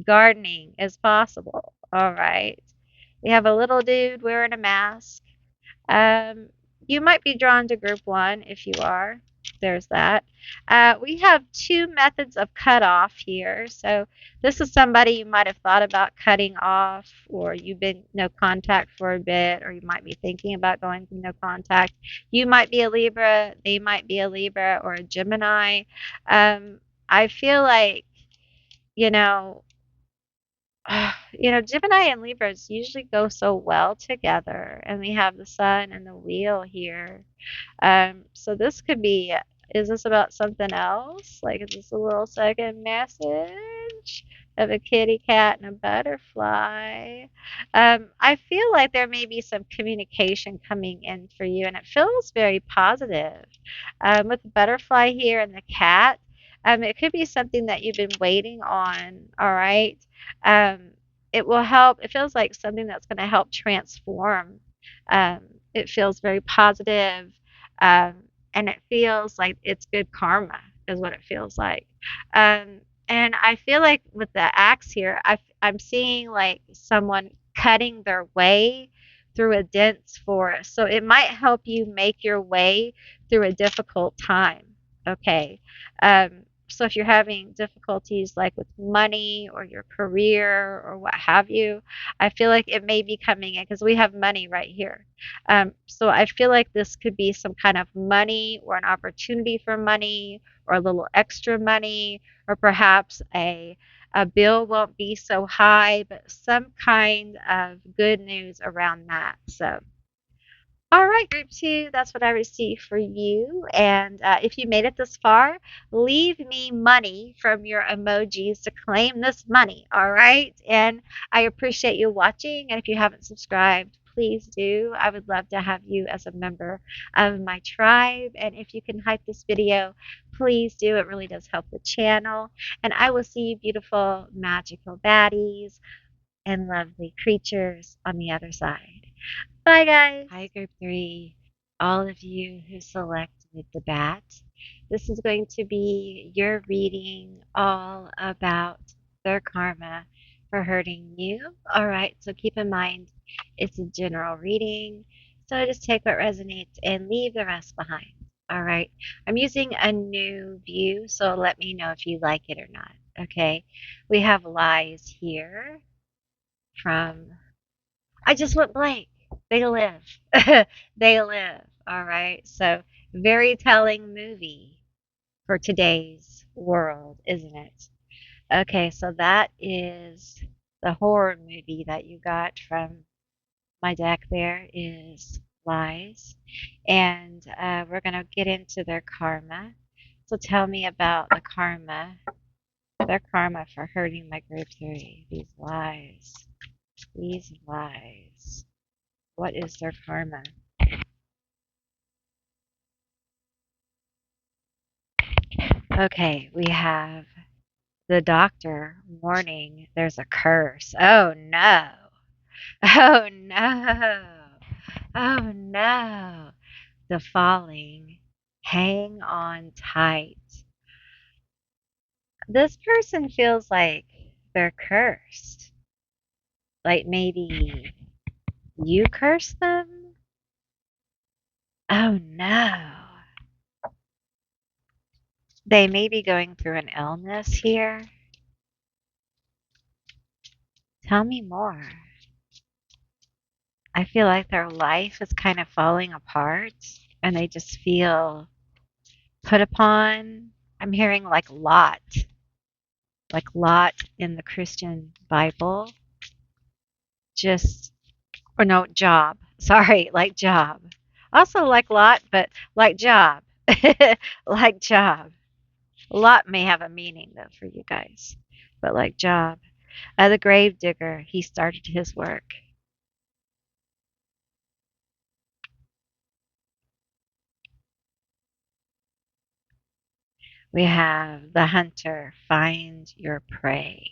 Gardening is possible. All right. We have a little dude wearing a mask. Um, you might be drawn to group one if you are. There's that. We have two methods of cutoff here. So this is somebody you might have thought about cutting off, or you've been no contact for a bit, or you might be thinking about going to no contact. You might be a Libra, they might be a Libra or a Gemini. Um, I feel like, you know, Gemini and Libras usually go so well together, and we have the sun and the wheel here. So this could be, is this about something else? Like, is this a little second message of a kitty cat and a butterfly? I feel like there may be some communication coming in for you, and it feels very positive. With the butterfly here and the cat, it could be something that you've been waiting on, all right? Um, it will help. It feels like something that's going to help transform. Um, it feels very positive, um, and it feels like it's good karma, is what it feels like. Um, and I feel like with the axe here, I'm seeing like someone cutting their way through a dense forest. So it might help you make your way through a difficult time. Okay. So if you're having difficulties like with money or your career or what have you, I feel like it may be coming in because we have money right here. So I feel like this could be some kind of money or an opportunity for money or a little extra money, or perhaps a bill won't be so high, but some kind of good news around that. So all right, group two, that's what I received for you. And if you made it this far, leave me money from your emojis to claim this money. All right. And I appreciate you watching. And if you haven't subscribed, please do. I would love to have you as a member of my tribe. And if you can hype this video, please do. It really does help the channel. And I will see you, beautiful, magical baddies and lovely creatures on the other side. Bye, guys. Hi, group three. All of you who selected the bat. This is going to be your reading all about their karma for hurting you. All right, so keep in mind it's a general reading. So just take what resonates and leave the rest behind. All right, I'm using a new view, so let me know if you like it or not. Okay, we have lies here from, I just went blank. They live. They live. All right. So, very telling movie for today's world, isn't it? Okay. So, that is the horror movie that you got from my deck. There is Lies. And we're going to get into their karma. So, tell me about the karma, their karma for hurting my group three. These lies. These lies. What is their karma? Okay, we have the doctor warning there's a curse. Oh no. Oh no. Oh no. the falling, hang on tight. This person feels like they're cursed. Like maybe you cursed them? Oh no. They may be going through an illness here. Tell me more. I feel like their life is kind of falling apart and they just feel put upon. I'm hearing like Lot in the Christian Bible. Just, or no, Job. Sorry, like Job. Also like Lot, but like Job. Like Job. Lot may have a meaning though for you guys, but like Job. The grave digger, he started his work. We have the hunter, find your prey.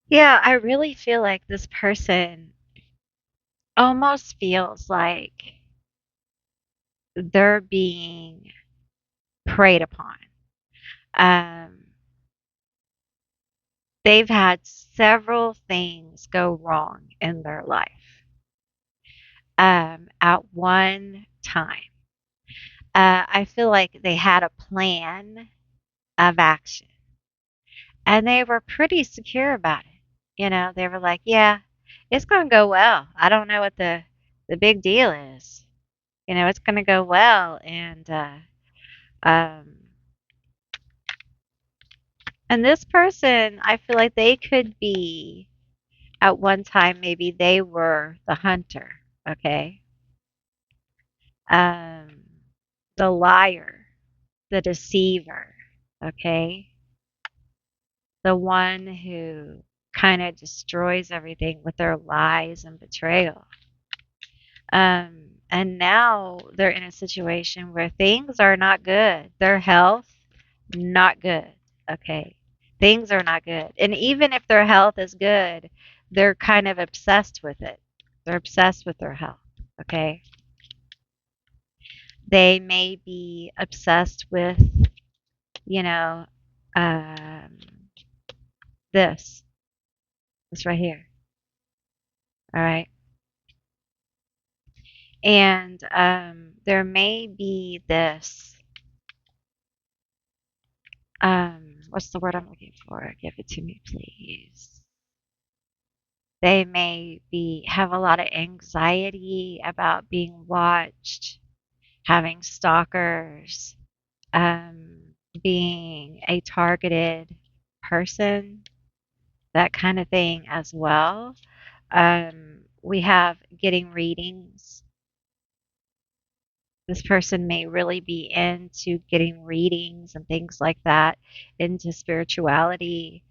Yeah, I really feel like this person almost feels like they're being preyed upon. Um, they've had several things go wrong in their life at one time. I feel like they had a plan of action and they were pretty secure about it. They were like, yeah, it's going to go well. I don't know what the big deal is. It's going to go well. Um, and this person, I feel like they could be at one time, maybe they were the hunter, okay? Um, the liar, the deceiver, okay? The one who kind of destroys everything with their lies and betrayal. And now they're in a situation where things are not good. Their health, not good. Okay. Things are not good. And even if their health is good, they're kind of obsessed with it. They're obsessed with their health. Okay. They may be obsessed with, you know, um, this, this right here. All right. And there may be this, what's the word I'm looking for? Give it to me, please. They may be have a lot of anxiety about being watched, having stalkers, being a targeted person, that kind of thing as well. We have getting readings. This person may really be into getting readings and things like that, into spirituality.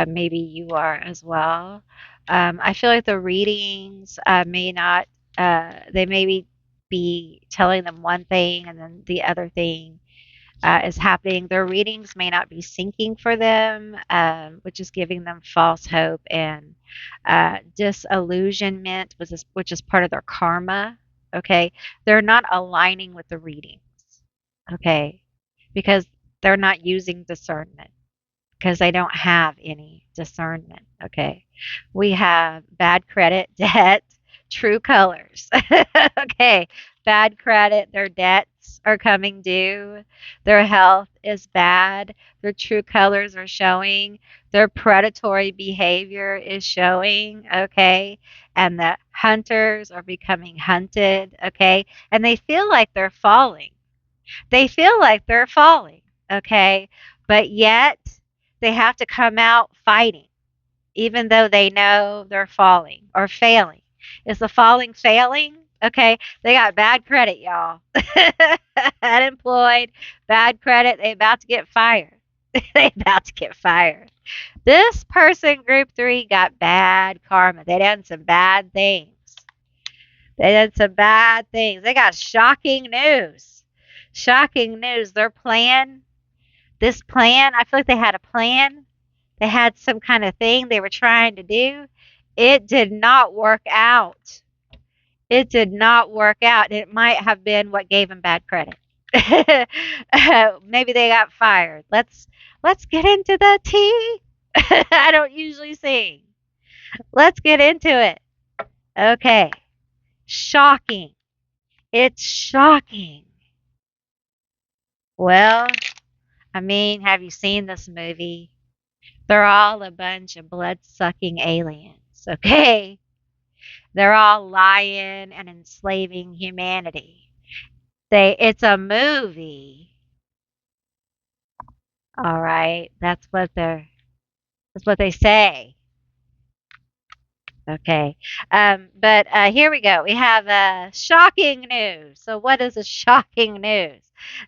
Maybe you are as well. I feel like the readings may not, they may be telling them one thing and then the other thing is happening. Their readings may not be syncing for them, which is giving them false hope and disillusionment, which is part of their karma. Okay, they're not aligning with the readings. Okay, because they're not using discernment because they don't have any discernment. Okay. We have bad credit, debt, true colors. Okay. Bad credit, their debts are coming due. Their health is bad. Their true colors are showing. Their predatory behavior is showing. Okay. And the hunters are becoming hunted. Okay. And they feel like they're falling. They feel like they're falling, okay? But yet they have to come out fighting, even though they know they're falling or failing. Is the falling failing? Okay, they got bad credit, y'all. Unemployed, bad credit. They about to get fired. They about to get fired. This person, group three, got bad karma. They done some bad things. They did some bad things. They got shocking news. Shocking news. Their plan, this plan, I feel like they had a plan. They had some kind of thing they were trying to do. it did not work out. It did not work out. It might have been what gave him bad credit. Maybe they got fired. Let's get into the tea. I don't usually sing. Let's get into it. Okay. Shocking. It's shocking. Well, I mean, have you seen this movie? They're all a bunch of blood-sucking aliens, okay? They're all lying and enslaving humanity. It's a movie. All right. That's what they say. Okay. But here we go. We have shocking news. So what is a shocking news?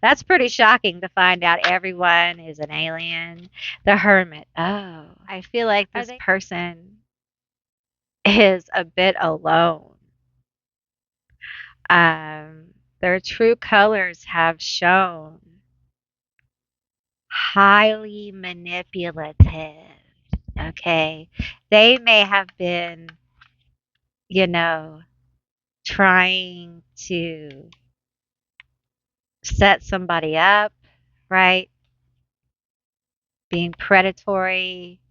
That's pretty shocking to find out everyone is an alien. The hermit. Oh, I feel like this person is a bit alone. Their true colors have shown. Highly manipulative. Okay. They may have been, you know, trying to set somebody up, right? Being predatory,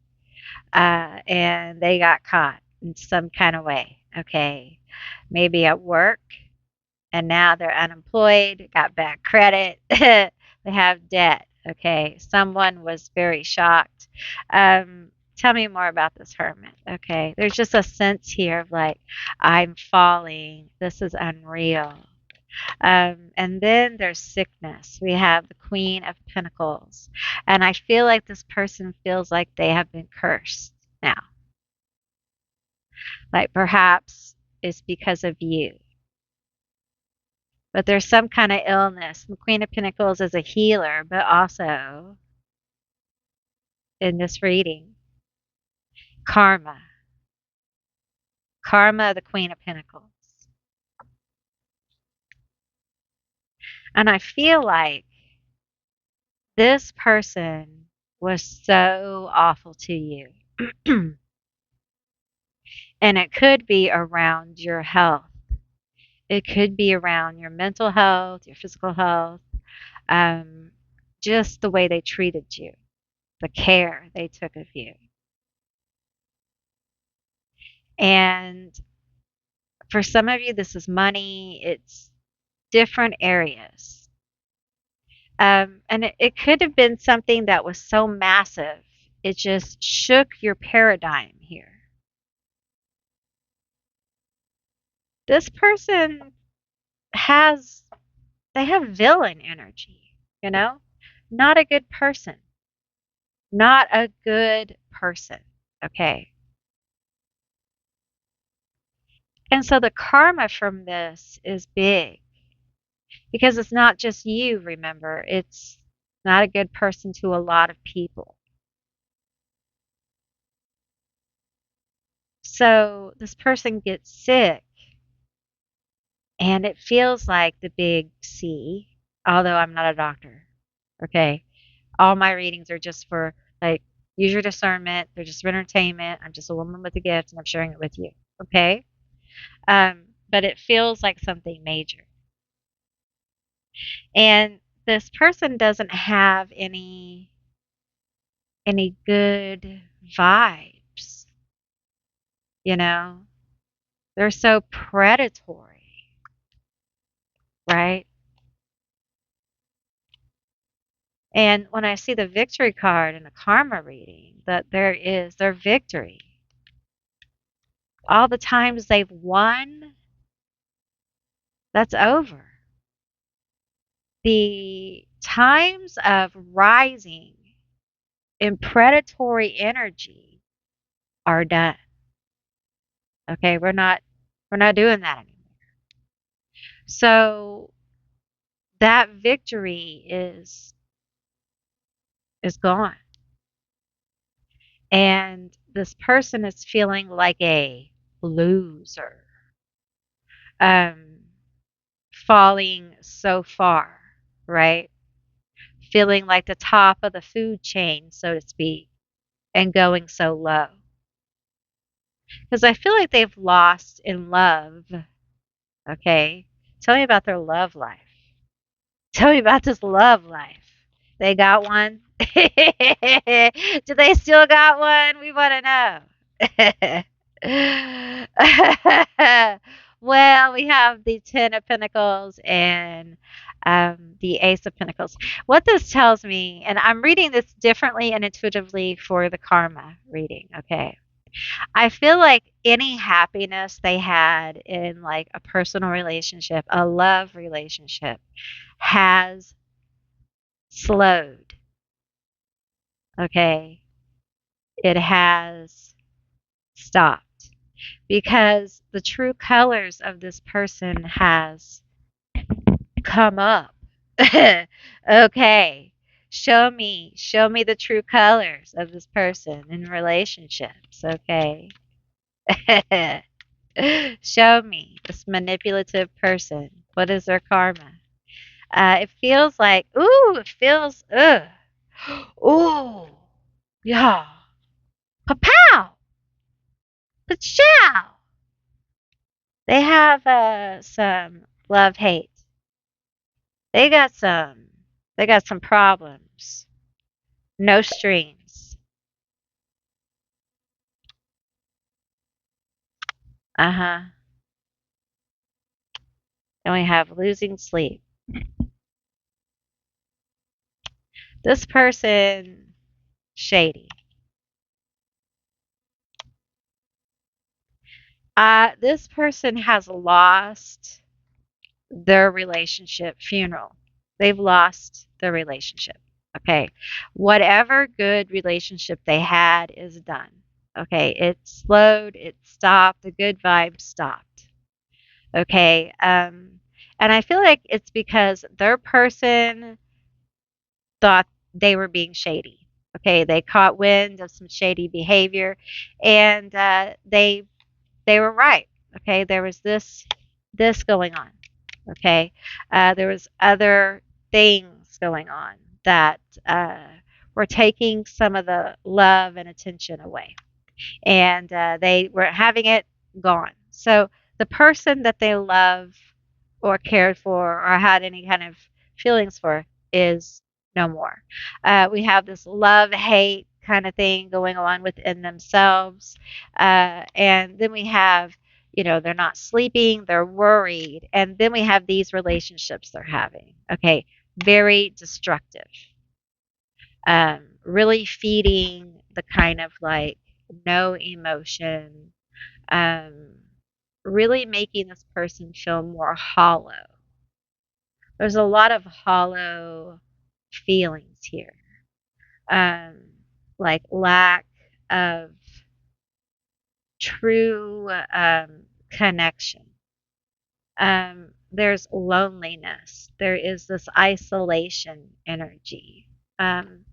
and they got caught in some kind of way. Okay. Maybe at work, and now they're unemployed, got bad credit, they have debt. Okay. Someone was very shocked. Tell me more about this hermit. Okay. There's just a sense here of like, I'm falling. This is unreal. And then there's sickness. We have the Queen of Pentacles. And I feel like this person feels like they have been cursed now. Like perhaps it's because of you. But there's some kind of illness. The Queen of Pentacles is a healer, but also in this reading, karma. Karma, the Queen of Pentacles. And I feel like this person was so awful to you. And it could be around your health. It could be around your mental health, your physical health, um, just the way they treated you, the care they took of you. And for some of you, this is money, it's different areas. And it could have been something that was so massive, it just shook your paradigm here. This person has, they have villain energy, you know? Not a good person. Not a good person. Okay. And so the karma from this is big because it's not just you, remember, it's not a good person to a lot of people. So this person gets sick and it feels like the big C, although I'm not a doctor. Okay. All my readings are just for like use your discernment. They're just for entertainment. I'm just a woman with a gift and I'm sharing it with you. Okay. But it feels like something major. And this person doesn't have any good vibes, you know? They're so predatory, right? And when I see the victory card in the karma reading, that there is their victory. All the times they've won, that's over. The times of rising in predatory energy are done. Okay, we're not doing that anymore. So that victory is gone. And this person is feeling like a loser. Um falling so far, right? Feeling like the top of the food chain, so to speak, and going so low. Because I feel like they've lost in love. Okay. Tell me about their love life. Tell me about this love life. They got one? Do they still got one? We want to know. Well, we have the Ten of Pentacles and the Ace of Pentacles. What this tells me, and I'm reading this differently and intuitively for the karma reading, okay? I feel like any happiness they had in like a personal relationship, a love relationship, has slowed. Okay. It has stopped because the true colors of this person has come up. Okay. Show me the true colors of this person in relationships. Okay. Show me this manipulative person. What is their karma? It feels like, ooh, it feels, ugh. Ooh, yeah. Papow! Pachow! They have some love hate. They got some. They got some problems. No strings. Uh huh. And we have losing sleep. This person shady. This person has lost their relationship funeral. They've lost their relationship. Okay. Whatever good relationship they had is done. Okay. It slowed, it stopped, the good vibes stopped. Okay. And I feel like it's because their person thought they were being shady. Okay. They caught wind of some shady behavior and they were right. Okay. There was this going on. Okay. There was other things going on that were taking some of the love and attention away. And they were having it gone. So the person that they love or cared for or had any kind of feelings for is no more. We have this love hate kind of thing going on within themselves. And then we have, you know, they're not sleeping, they're worried. And then we have these relationships they're having. Okay, very destructive. Really feeding the kind of like no emotion, um, really making this person feel more hollow. There's a lot of hollow feelings here, um, like lack of true connection. There's loneliness. There is this isolation energy. Um,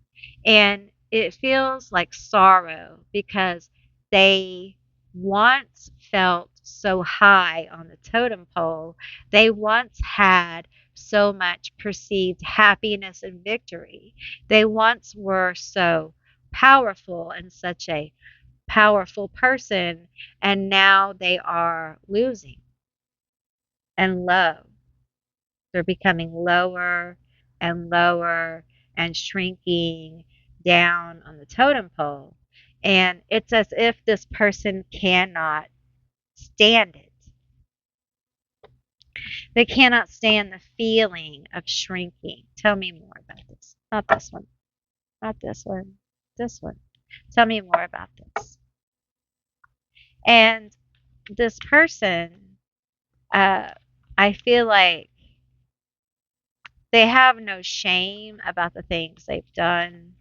and it feels like sorrow because they once felt so high on the totem pole. They once had so much perceived happiness and victory. They once were so powerful and such a powerful person, and now they are losing and low. They're becoming lower and lower and shrinking down on the totem pole. And it's as if this person cannot stand it. They cannot stand the feeling of shrinking. Tell me more about this. Not this one. Not this one. This one. Tell me more about this. And this person, uh, I feel like they have no shame about the things they've done,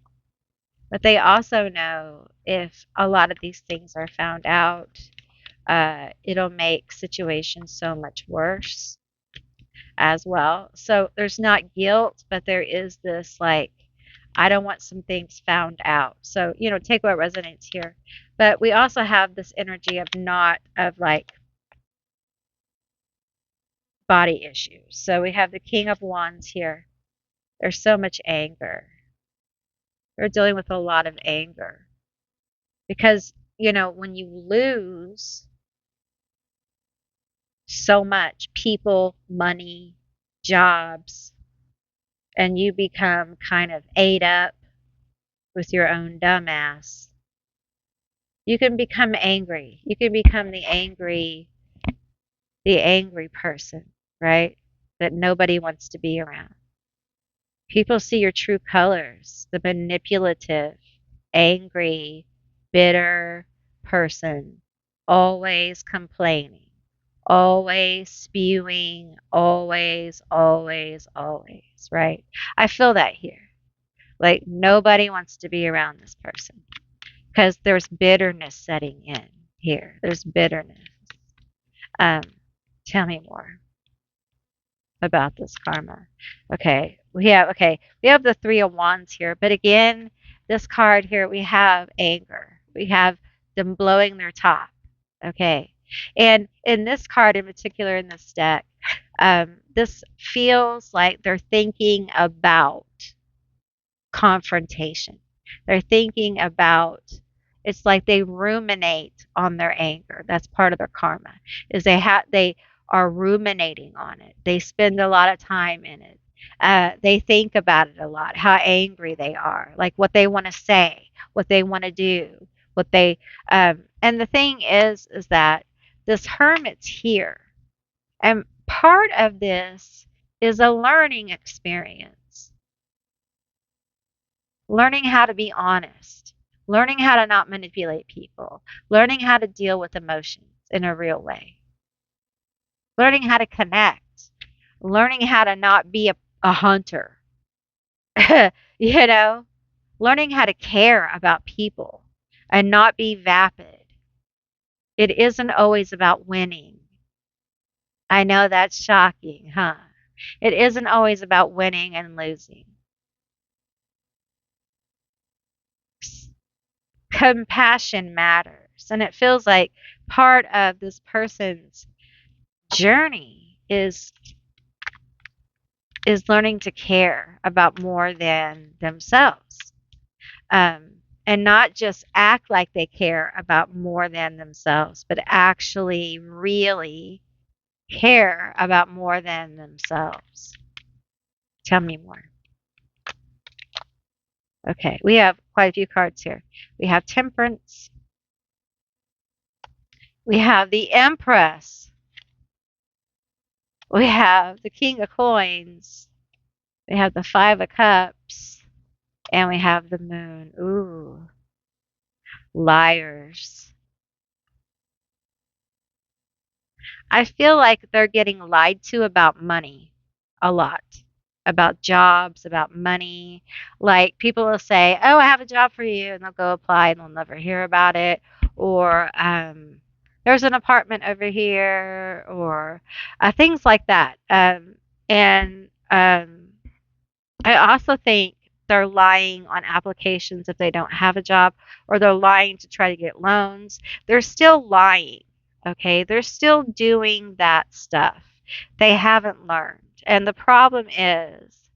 but they also know if a lot of these things are found out, it'll make situations so much worse as well. So there's not guilt, but there is this like, I don't want some things found out. So, you know, take what resonates here. But we also have this energy of not, of like body issues. So we have the King of Wands here. There's so much anger. They're dealing with a lot of anger because when you lose so much people, money, jobs, and you become kind of ate up with your own dumbass, you can become angry. You can become the angry person, right? That nobody wants to be around. People see your true colors, the manipulative, angry, bitter person, always complaining, always spewing, always, always, always, right? I feel that here. Like nobody wants to be around this person because there's bitterness setting in here. There's bitterness. Um, Tell me more about this karma. We have the three of wands here, but again, this card here we have anger. We have them blowing their top. Okay. And in this card in particular in this deck, this feels like they're thinking about confrontation. They're thinking about it's like they ruminate on their anger. That's part of their karma. Is they are ruminating on it. They spend a lot of time in it. They think about it a lot, how angry they are, like what they want to say, what they want to do, what they and the thing is that this hermit's here. And part of this is a learning experience, learning how to be honest, learning how to not manipulate people, learning how to deal with emotions in a real way, learning how to connect, learning how to not be a hunter, you know, learning how to care about people and not be vapid. It isn't always about winning. I know that's shocking, huh? It isn't always about winning and losing. Compassion matters. And it feels like part of this person's journey is learning to care about more than themselves. And not just act like they care about more than themselves, but actually really care about more than themselves. Tell me more. Okay, we have quite a few cards here. We have Temperance. We have the Empress. We have the King of Coins. We have the Five of Cups. And we have the Moon. Ooh, liars. I feel like they're getting lied to about money a lot, about jobs, about money. Like people will say, "Oh, I have a job for you," and they'll go apply and they'll never hear about it. Or there's an apartment over here, or things like that. And I also think they're lying on applications if they don't have a job, or they're lying to try to get loans. They're still lying, okay? They're still doing that stuff. They haven't learned. And the problem is,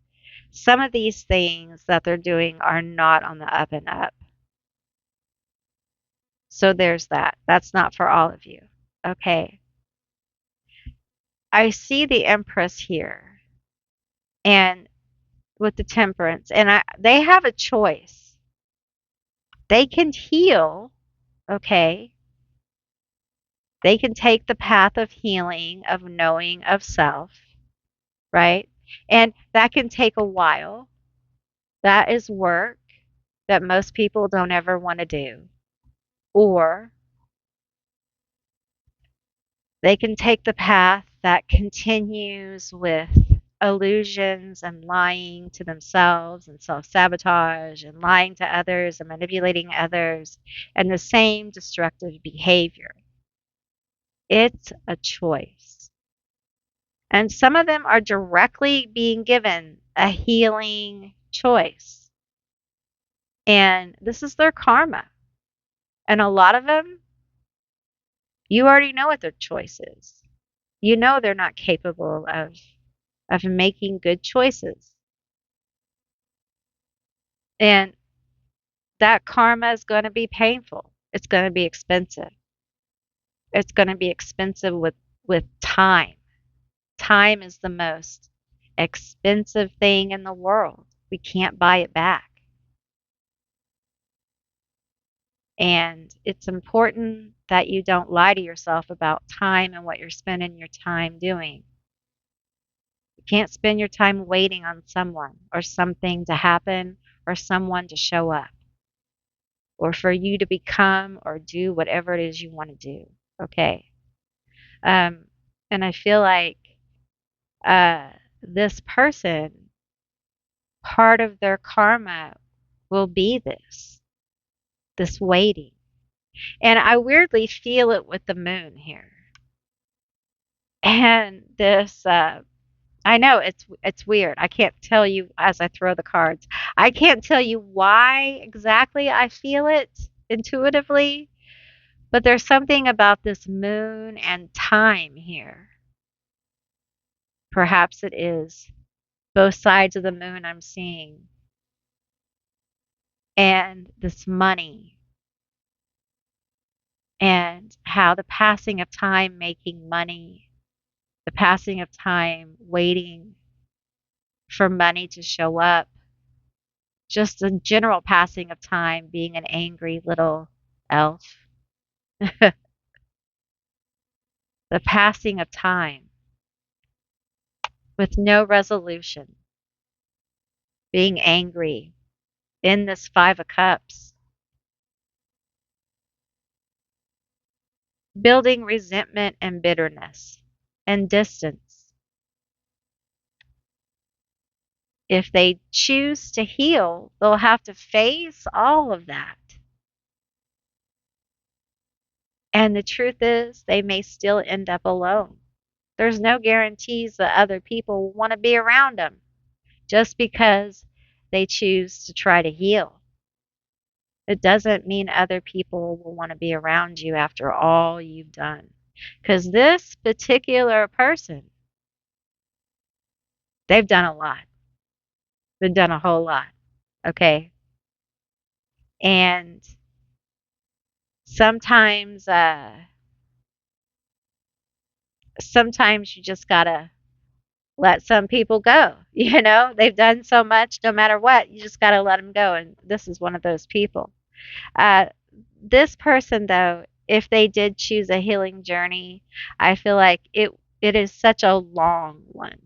some of these things that they're doing are not on the up and up. So there's that. That's not for all of you, okay? I see the Empress here, and with the Temperance, and they have a choice. They can heal, okay? They can take the path of healing, of knowing of self, right? And that can take a while. That is work that most people don't ever want to do. Or they can take the path that continues with illusions and lying to themselves and self sabotage and lying to others and manipulating others and the same destructive behavior. It's a choice. And some of them are directly being given a healing choice. And this is their karma. And a lot of them, you already know what their choice is. You know they're not capable of making good choices. And that karma is going to be painful. It's going to be expensive. It's going to be expensive with time. Time is the most expensive thing in the world. We can't buy it back. And it's important that you don't lie to yourself about time and what you're spending your time doing. You can't spend your time waiting on someone or something to happen or someone to show up or for you to become or do whatever it is you want to do. Okay. Um, and I feel like uh, this person, part of their karma will be this waiting. And I weirdly feel it with the moon here. And this I know it's weird. I can't tell you as I throw the cards. I can't tell you why exactly I feel it intuitively, but there's something about this moon and time here. Perhaps it is both sides of the moon I'm seeing and this money and how the passing of time making money, the passing of time waiting for money to show up, just the general passing of time being an angry little elf. The passing of time with no resolution, being angry in this Five of Cups, building resentment and bitterness and distance. If they choose to heal, they'll have to face all of that. And the truth is, they may still end up alone. There's no guarantees that other people will want to be around them just because they choose to try to heal. It doesn't mean other people will want to be around you after all you've done. Because this particular person, they've done a lot. They've done a whole lot. Okay. And sometimes, sometimes you just gotta let some people go. You know, they've done so much, no matter what, you just gotta let them go. And this is one of those people. Uh, this person, though, if they did choose a healing journey, I feel like it is such a long one.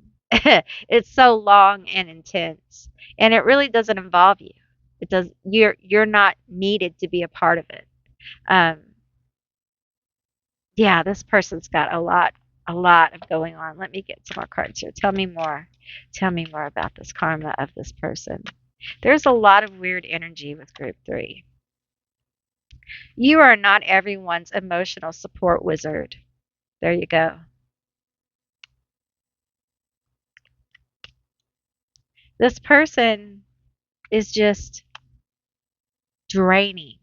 It's so long and intense, and it really doesn't involve you. It does. You're not needed to be a part of it. Um, yeah, this person's got a lot of going on. Let me get some more cards here. Tell me more. Tell me more about this karma of this person. There's a lot of weird energy with group 3. You are not everyone's emotional support wizard. There you go. This person is just draining,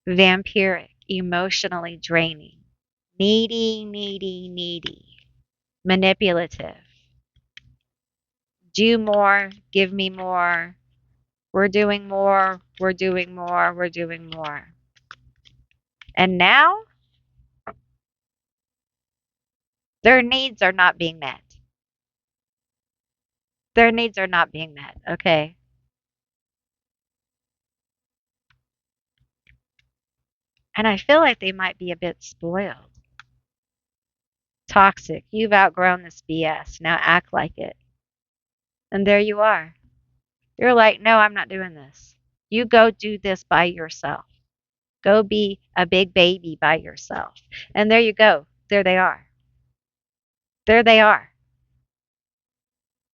vampiric, emotionally draining, needy, needy, needy, manipulative. Do more, give me more. We're doing more, we're doing more, we're doing more. And now their needs are not being met. Their needs are not being met, okay? And I feel like they might be a bit spoiled. Toxic. You've outgrown this BS. Now act like it. And there you are. You're like, no, I'm not doing this. You go do this by yourself. Go be a big baby by yourself. And there you go. There they are. There they are.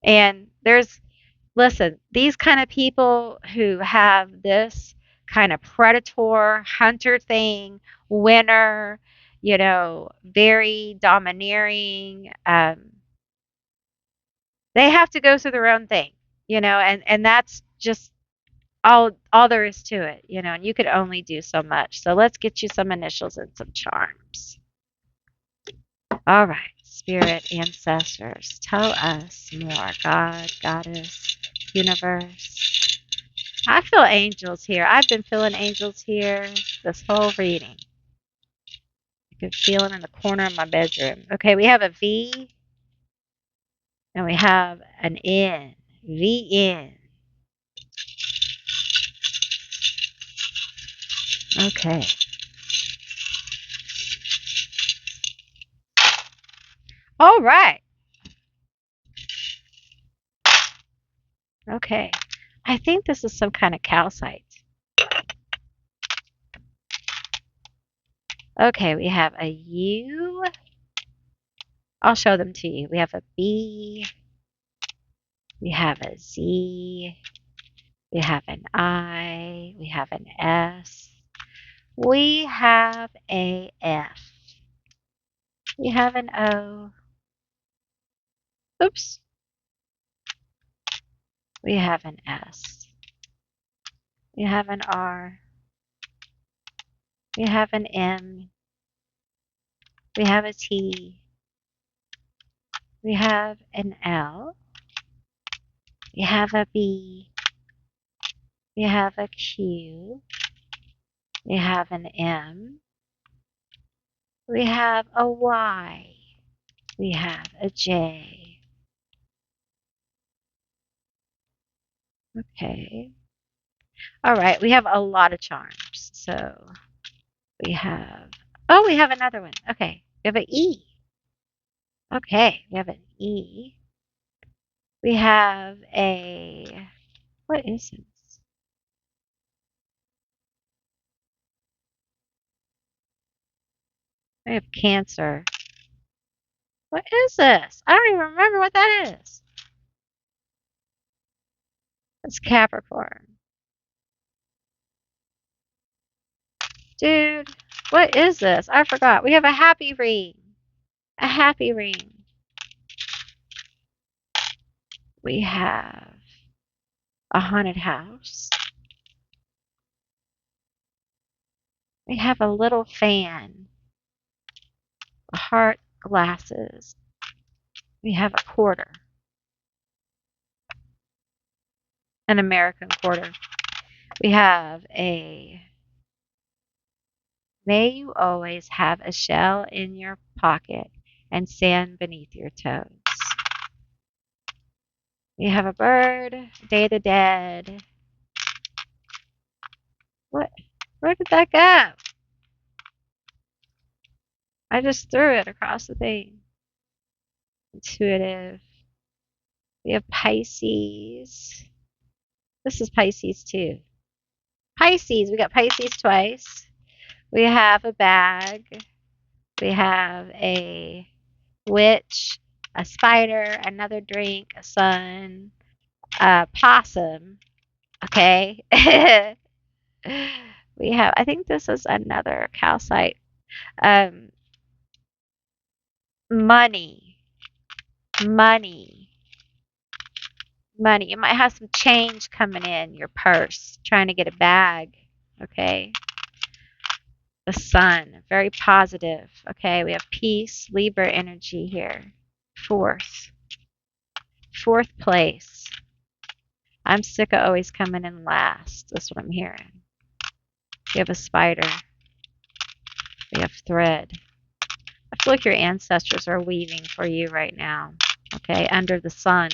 And listen, these kind of people who have this kind of predator, hunter thing, winner, very domineering, they have to go through their own thing, and that's just all there is to it, and you could only do so much. So let's get you some initials and some charms. All right, spirit ancestors, tell us more. God, goddess, universe. I feel angels here. I've been feeling angels here this whole reading. I can feel it in the corner of my bedroom. Okay, we have a V and we have an N. VN. Okay. All right. Okay. I think this is some kind of calcite. Okay, we have a U. I'll show them to you. We have a B. We have a Z. We have an I. We have an S. We have a F. We have an O. Oops. We have an S. We have an R. We have an M. We have a T. We have an L. We have a B. We have a Q. We have an M. We have a Y. We have a J. Okay. All right. We have a lot of charms. So we have, oh, we have another one. Okay. We have an E. Okay. We have an E. We have a, what is this? We have Cancer. What is this? I don't even remember what that is. It's Capricorn. Dude, what is this? I forgot. We have a happy ring. A happy ring. We have a haunted house. We have a little fan. A heart, glasses. We have a quarter. An American quarter. We have a, may you always have a shell in your pocket and sand beneath your toes. We have a bird, Day of the Dead. What? Where did that go? I just threw it across the thing. Intuitive. We have Pisces. This is Pisces too. Pisces. We got Pisces twice. We have a bag. We have a witch, a spider, another drink, a sun, a possum. Okay. We have, I think this is another calcite. Um, money, money, money. You might have some change coming in your purse, trying to get a bag. Okay. The sun, very positive. Okay. We have peace, Libra energy here. Fourth, fourth place. I'm sick of always coming in last. That's what I'm hearing. We have a spider. We have thread. I feel like your ancestors are weaving for you right now. Okay. Under the sun.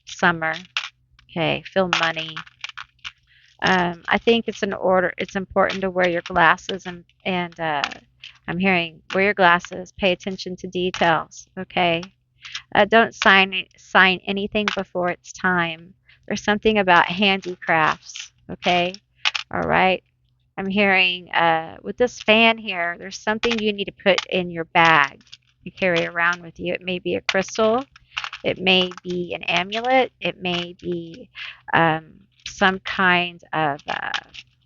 Summer. Okay. Feel money. I think it's an order. It's important to wear your glasses and I'm hearing wear your glasses. Pay attention to details. Okay. Don't sign anything before it's time. There's something about handicrafts. Okay. All right. I'm hearing with this fan here. There's something you need to put in your bag. You carry around with you. It may be a crystal. It may be an amulet. It may be some kind of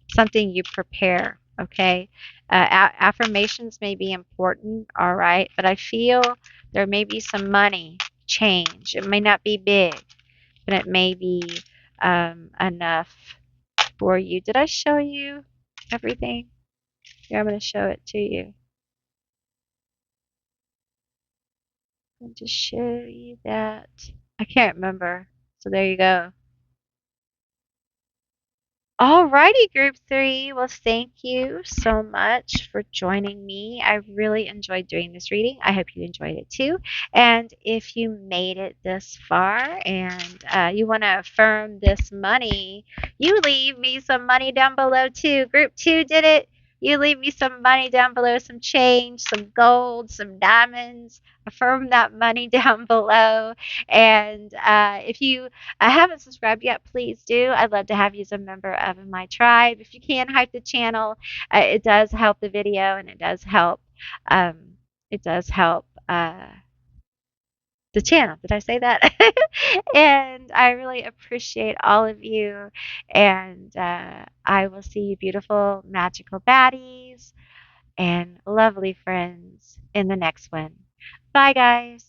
something you prepare. Okay. Affirmations may be important. All right. But I feel there may be some money change. It may not be big, but it may be enough for you. Did I show you everything? Here, I'm going to show it to you. I'm going to show you that. I can't remember. So there you go. Alrighty, group three. Well, thank you so much for joining me. I really enjoyed doing this reading. I hope you enjoyed it too. And if you made it this far and you want to affirm this money, you leave me some money down below too. Group two did it. You leave me some money down below, some change, some gold, some diamonds. Affirm that money down below. And if you haven't subscribed yet, please do. I'd love to have you as a member of my tribe. If you can, hype the channel. It does help the video, and it does help. Um, it does help the channel. Did I say that? And I really appreciate all of you. And I will see you, beautiful, magical baddies and lovely friends, in the next one. Bye, guys.